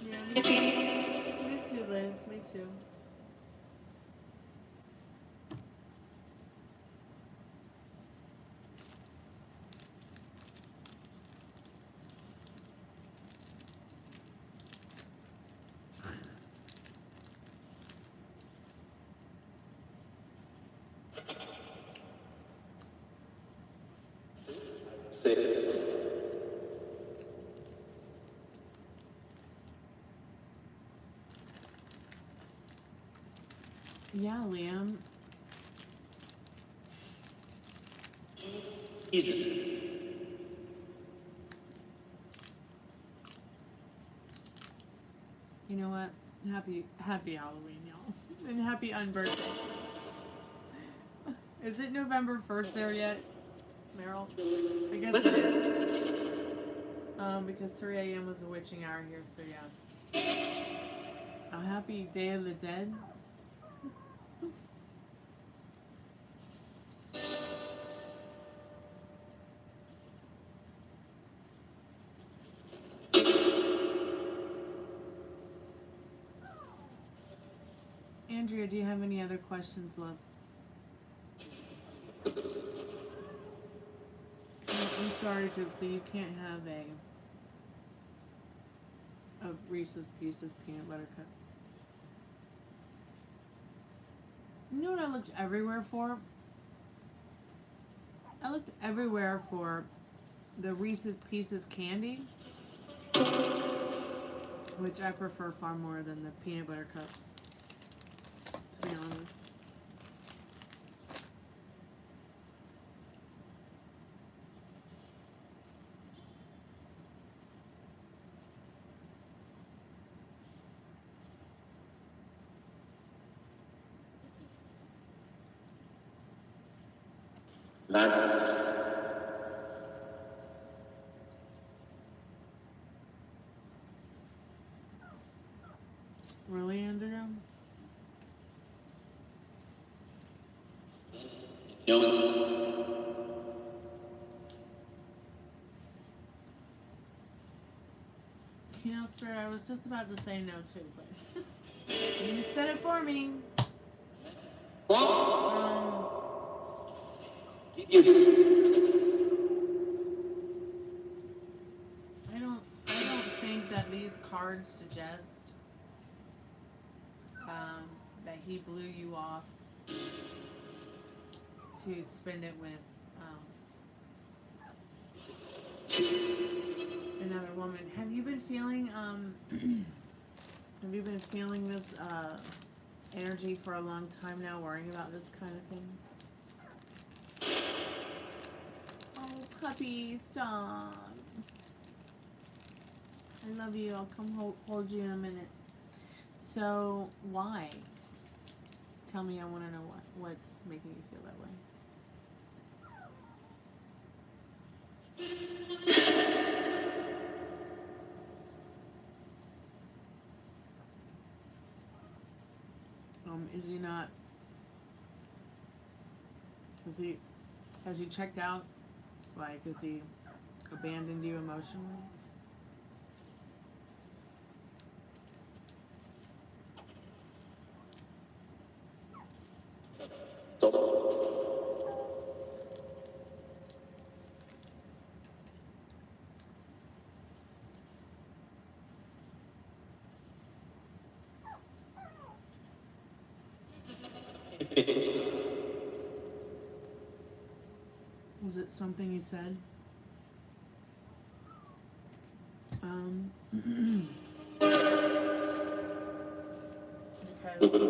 Speaker 1: Yeah, me too, Liz. Me too. Yeah, Liam.
Speaker 4: Easy.
Speaker 1: You know what? Happy Halloween, y'all. And happy unbirthday. Is it November 1st there yet, Meryl? I guess it is. Because 3 a.m. was a witching hour here, so yeah. A happy Day of the Dead. Andrea, do you have any other questions, love? I'm sorry, Gypsy, you can't have a Reese's Pieces peanut butter cup. You know what I looked everywhere for? I looked everywhere for the Reese's Pieces candy, which I prefer far more than the peanut butter cups, to be honest. Really, Andrea?
Speaker 4: No.
Speaker 1: You know, Spirit, I was just about to say no too, but you said it for me. I don't think that these cards suggest that he blew you off to spend it with another woman. Have you been feeling this energy for a long time now, worrying about this kind of thing? Oh, puppy, stop. I love you. I'll come hold you in a minute. So, why? Tell me, I want to know what's making you feel that way. Is he not? Has he checked out? Like, has he abandoned you emotionally? Was it something you said? Because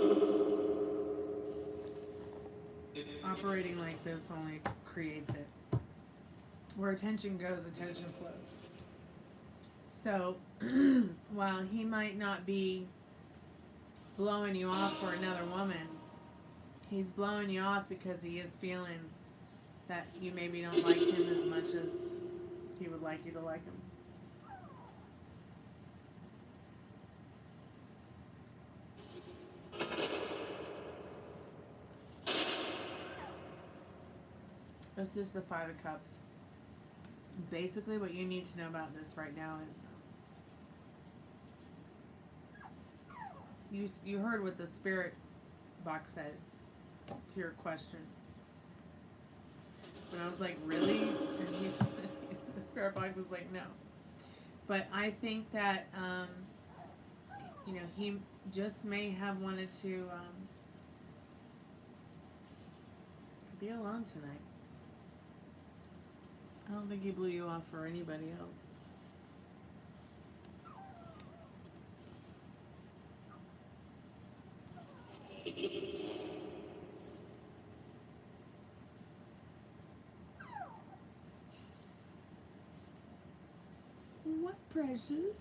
Speaker 1: operating like this only creates it. Where attention goes, attention flows. So, while he might not be blowing you off for another woman, he's blowing you off because he is feeling that you maybe don't like him as much as he would like you to like him. This is the Five of Cups. Basically, what you need to know about this right now is you heard what the spirit box said to your question. But I was like, really? And the spirit box was like, no. But I think that, he just may have wanted to be alone tonight. I don't think he blew you off for anybody else. What, precious?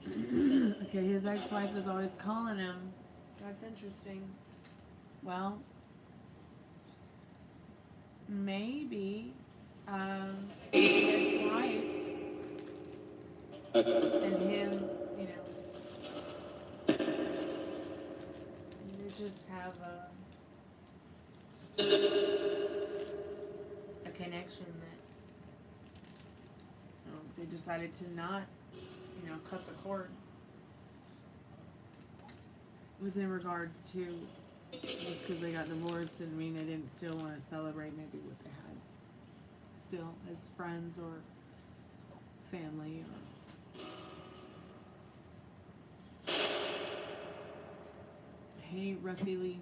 Speaker 1: Okay, his ex-wife is always calling him. That's interesting. Well, maybe his ex-wife and him, you know, they just have a connection that, you know, they decided to not, you know, cut the cord within regards to, just because they got divorced didn't mean they didn't still want to celebrate maybe what they had still as friends or family or hey Ruffy Lee,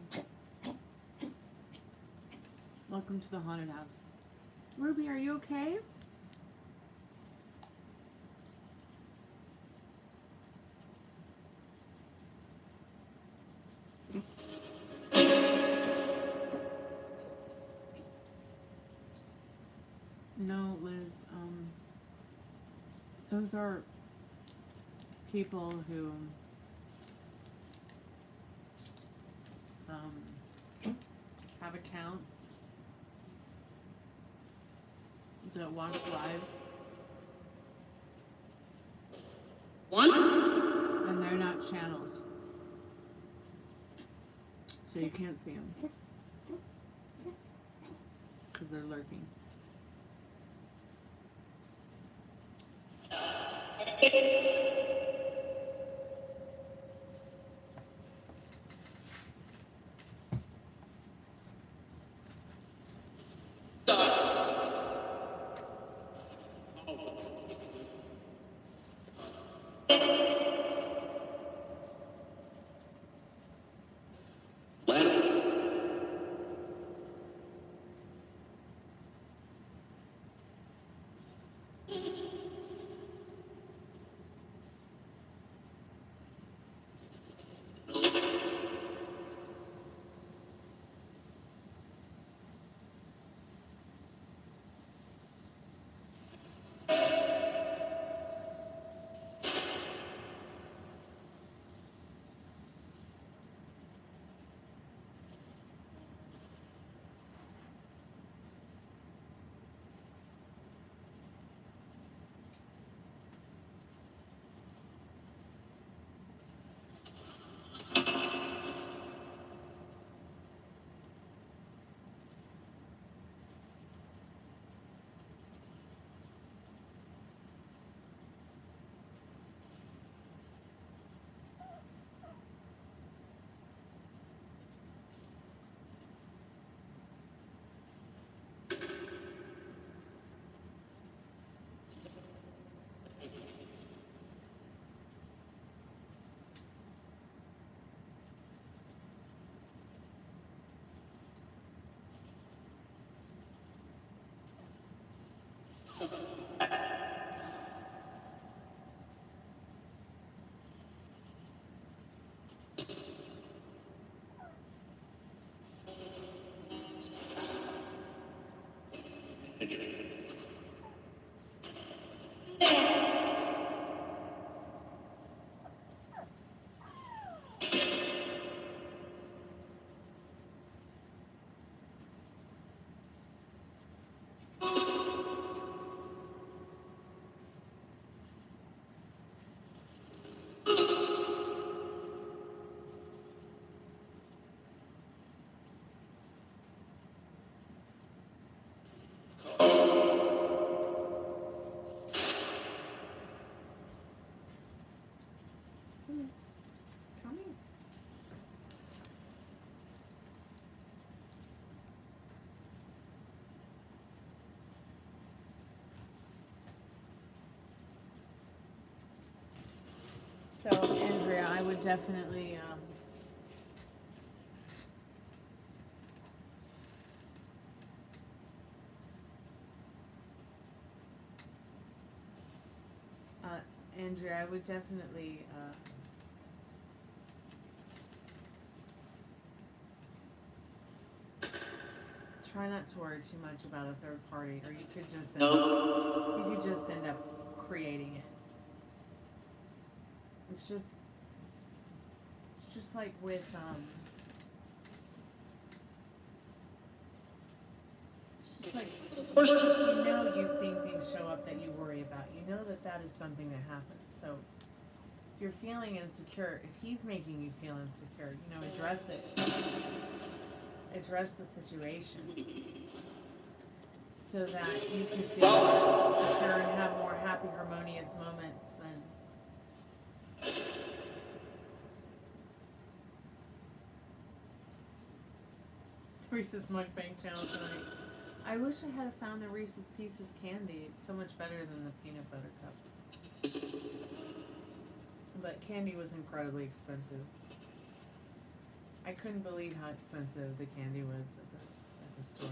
Speaker 1: welcome to the haunted house. Ruby, are you okay? No, Liz, those are people who, have accounts that watch live. And they're not channels. So you can't see them. Because they're lurking. Coming. So, Andrea, I would definitely, Andrea, I would definitely, try not to worry too much about a third party, or you could just
Speaker 4: No.
Speaker 1: end up creating it. It's just like with it's just like you've seen things show up that you worry about. You know that is something that happens. So if you're feeling insecure, if he's making you feel insecure, address it. Address the situation so that you can feel more secure and have more happy, harmonious moments than Reese's mukbang channel tonight. I wish I had found the Reese's Pieces candy. It's so much better than the peanut butter cups. But candy was incredibly expensive. I couldn't believe how expensive the candy was at the store.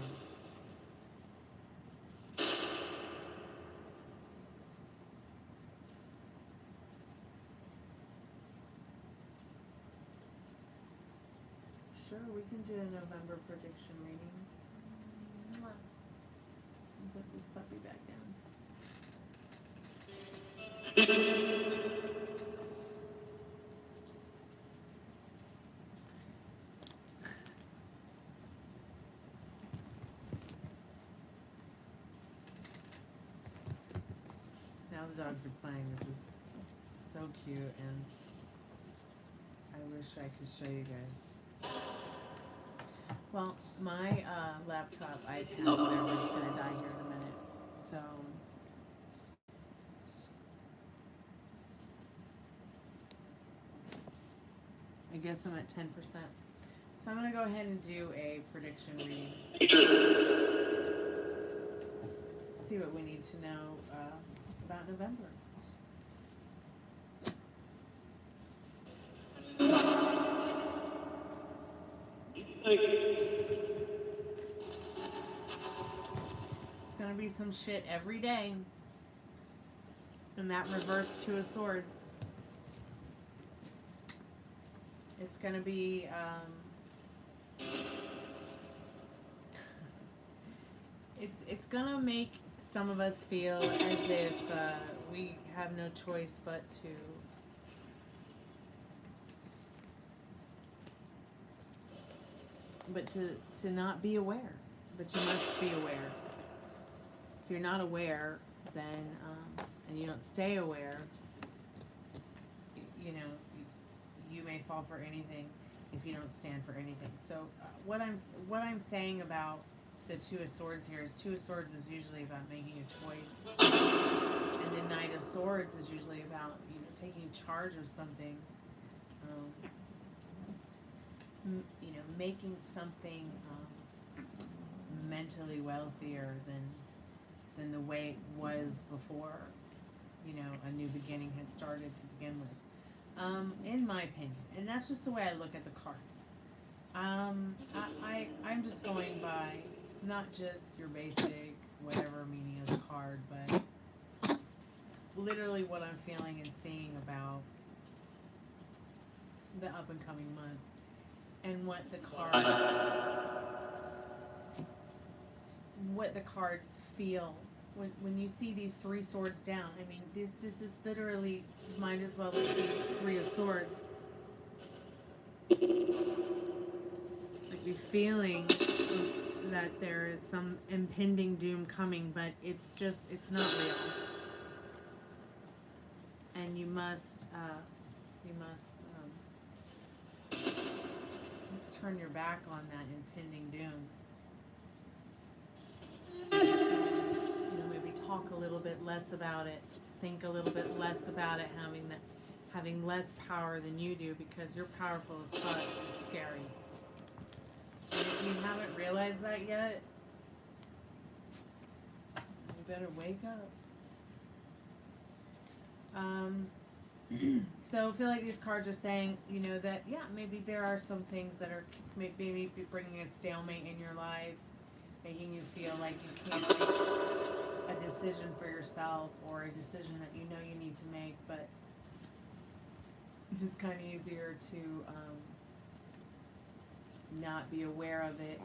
Speaker 1: Sure, we can do a November prediction reading. Mwah. Put this puppy back in. Now the dogs are playing, which is so cute, and I wish I could show you guys. Well, my laptop, iPad, whatever, is going to die here in a minute, so I guess I'm at 10%. So I'm going to go ahead and do a prediction reading. See what we need to know about November. It's gonna be some shit every day. And that reverse Two of Swords. It's gonna be it's gonna make some of us feel as if we have no choice but to not be aware. But you must be aware. If you're not aware, then and you don't stay aware, you may fall for anything if you don't stand for anything. So what I'm saying about the Two of Swords here is Two of Swords is usually about making a choice, and the Knight of Swords is usually about taking charge of something, making something mentally wealthier than the way it was before a new beginning had started to begin with, in my opinion. And that's just the way I look at the cards. I'm just going by not just your basic whatever meaning of the card, but literally what I'm feeling and seeing about the up and coming month, and what the cards feel when you see these three swords down. I mean, this is literally, might as well be Three of Swords. Like you're feeling that there is some impending doom coming, but it's not real. And you must turn your back on that impending doom. Maybe talk a little bit less about it, think a little bit less about it, having less power than you do, because you're powerful as fuck. It's scary. And if you haven't realized that yet, you better wake up. So I feel like these cards are saying, that, yeah, maybe there are some things that are maybe bringing a stalemate in your life, making you feel like you can't make a decision for yourself, or a decision that you need to make, but it's kind of easier to not be aware of it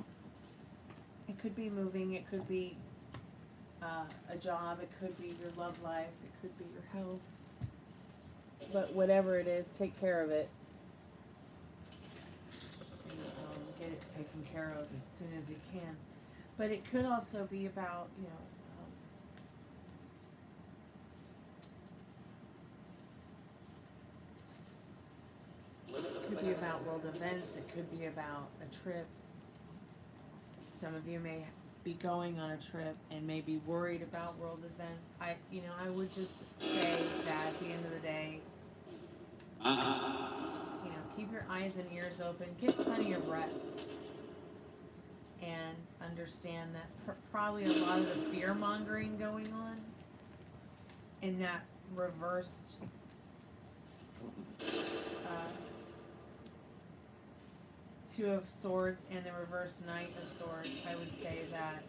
Speaker 1: It could be moving, it could be a job, it could be your love life, it could be your health. But whatever it is, take care of it. And get it taken care of as soon as you can. But it could also be about, it could be about world events, it could be about a trip. Some of you may be going on a trip and may be worried about world events. I would just say that at the end of the day, keep your eyes and ears open, get plenty of rest, and understand that probably a lot of the fear mongering going on in that reversed Two of Swords and the reverse Knight of Swords, I would say that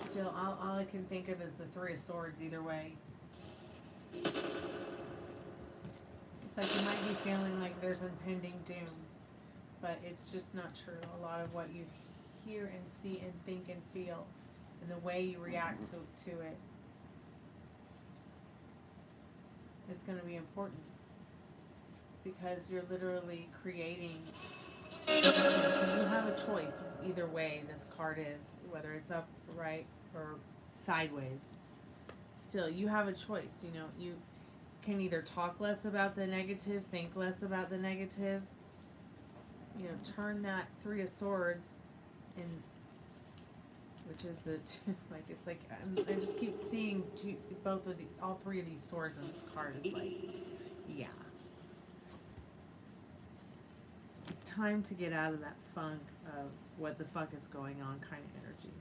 Speaker 1: still all I can think of is the Three of Swords either way. It's like you might be feeling like there's impending doom, but it's just not true. A lot of what you hear and see and think and feel and the way you react to it is going to be important. Because you're literally creating, so you have a choice either way this card is, whether it's up, right, or sideways. Still, you have a choice, you can either talk less about the negative, think less about the negative, turn that Three of Swords in, which is the, it's like, I just keep seeing all three of these swords in this card. It's like, yeah. It's time to get out of that funk of what the fuck is going on kind of energy.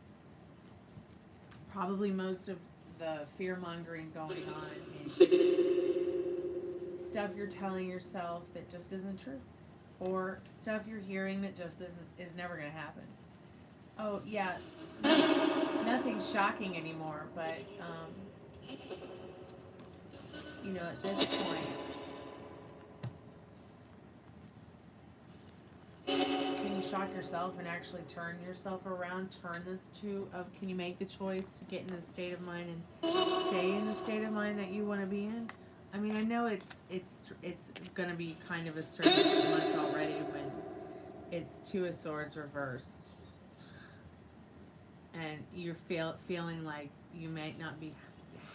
Speaker 1: Probably most of the fear-mongering going on is stuff you're telling yourself that just isn't true. Or stuff you're hearing that just is never going to happen. Oh, yeah, nothing's shocking anymore, but, at this point, can you shock yourself and actually turn yourself around? Can you make the choice to get in the state of mind and stay in the state of mind that you want to be in? I mean, I know it's going to be kind of a strange month already when it's Two of Swords reversed. And you're feeling like you might not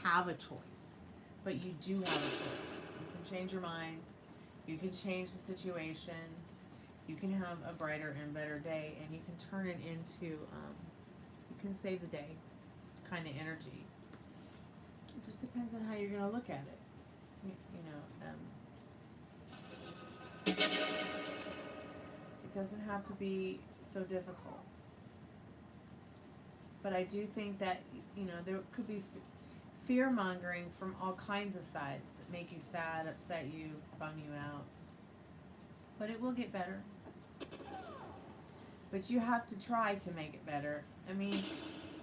Speaker 1: have a choice, but you do have a choice. You can change your mind. You can change the situation. You can have a brighter and better day, and you can turn it into, you can save the day kind of energy. It just depends on how you're going to look at it. It doesn't have to be so difficult. But I do think that, there could be fear-mongering from all kinds of sides that make you sad, upset you, bum you out. But it will get better. But you have to try to make it better. I mean,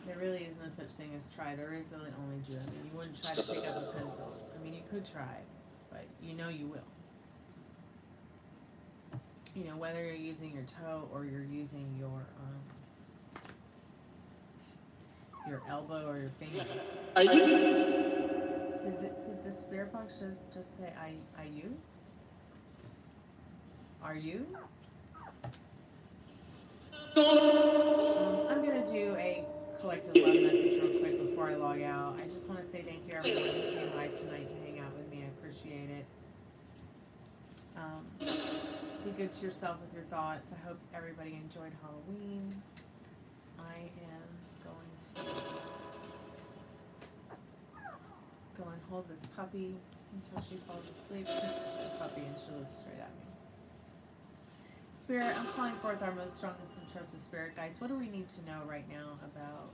Speaker 1: there really is no such thing as try. There is only do. I mean, you wouldn't try to pick up a pencil. I mean, you could try, but you will. Whether you're using your toe or you're using your elbow or your finger. Did the spirit box just say, are you? Are you? I'm going to do a collective love message real quick before I log out. I just want to say thank you everyone who came by tonight to hang out with me. I appreciate it. Be good to yourself with your thoughts. I hope everybody enjoyed Halloween. I am going to go and hold this puppy until she falls asleep. She's a puppy and she looks straight at me. Spirit, I'm calling forth our most strongest and trusted spirit guides. What do we need to know right now about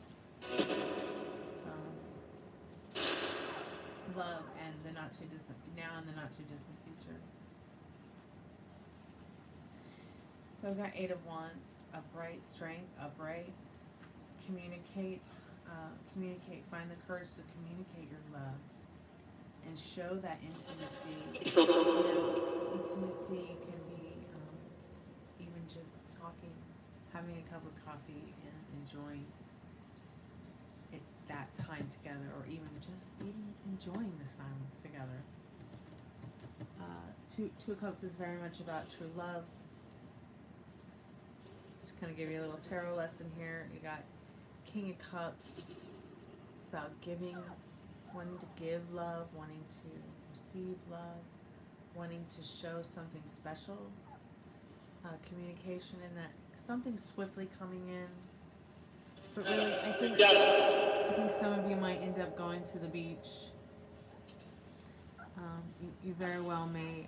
Speaker 1: love and the not too distant future? So I've got Eight of Wands, upright, strength, upright, communicate, find the courage to communicate your love and show that intimacy. Intimacy can be even just talking having a cup of coffee and enjoying it, that time together, or even just even enjoying the silence together. Two of Cups is very much about true love. Just kind of give you a little tarot lesson here. You got King of Cups. It's about giving, wanting to give love, wanting to receive love, wanting to show something special. Communication in that, something swiftly coming in. But really, I think some of you might end up going to the beach. You very well may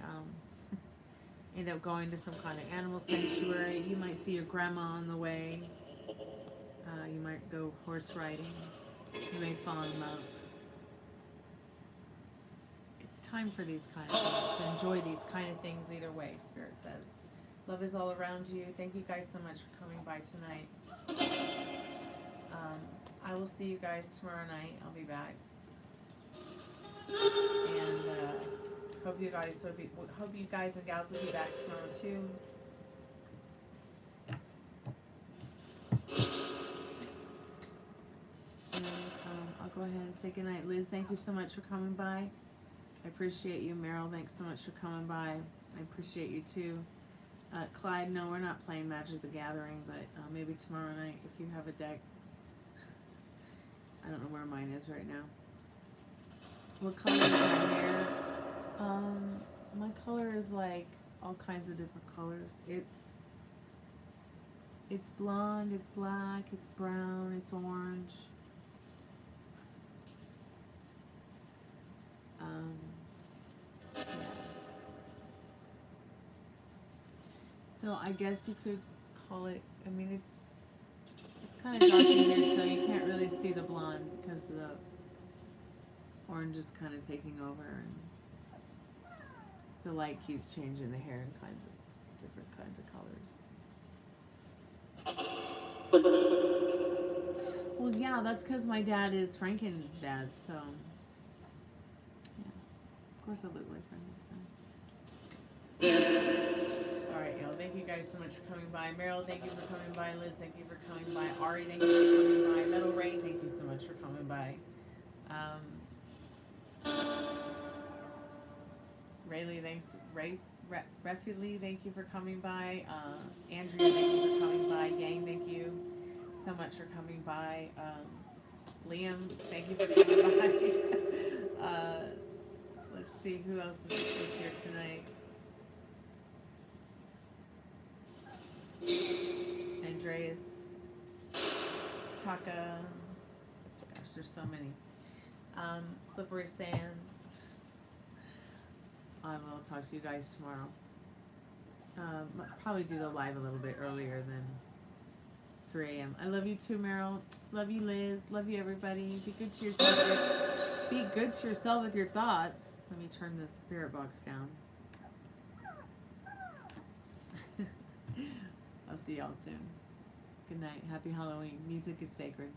Speaker 1: end up going to some kind of animal sanctuary. You might see your grandma on the way. You might go horse riding. You may fall in love. It's time for these kind of things, to enjoy these kind of things either way, Spirit says. Love is all around you. Thank you guys so much for coming by tonight. I will see you guys tomorrow night. I'll be back. And hope you guys and gals will be back tomorrow too. And I'll go ahead and say goodnight. Liz, thank you so much for coming by. I appreciate you. Meryl, thanks so much for coming by. I appreciate you too. Clyde, no, we're not playing Magic the Gathering, but maybe tomorrow night if you have a deck. I don't know where mine is right now. What color is my hair? My color is like all kinds of different colors. It's blonde, it's black, it's brown, it's orange. Yeah. So I guess you could call it, I mean, it's kind of dark in here, so you can't really see the blonde because the orange is kind of taking over, and the light keeps changing the hair in different kinds of colors. Well, yeah, that's because my dad is Franken dad, so yeah, of course I look like Frankenstein. All right, y'all. Thank you guys so much for coming by. Meryl, thank you for coming by. Liz, thank you for coming by. Ari, thank you for coming by. Metal Rain, thank you so much for coming by. Rayleigh, thanks. Refugee, thank you for coming by. Andrea, thank you for coming by. Yang, thank you so much for coming by. Liam, thank you for coming by. Let's see who else is here tonight. Andreas, Taka, gosh, there's so many. Slippery Sand. I will talk to you guys tomorrow. Probably do the live a little bit earlier than 3 a.m. I love you too, Meryl. Love you, Liz. Love you, everybody. Be good to yourself. Be good to yourself with your thoughts. Let me turn this spirit box down. I'll see y'all soon. Good night. Happy Halloween. Music is sacred.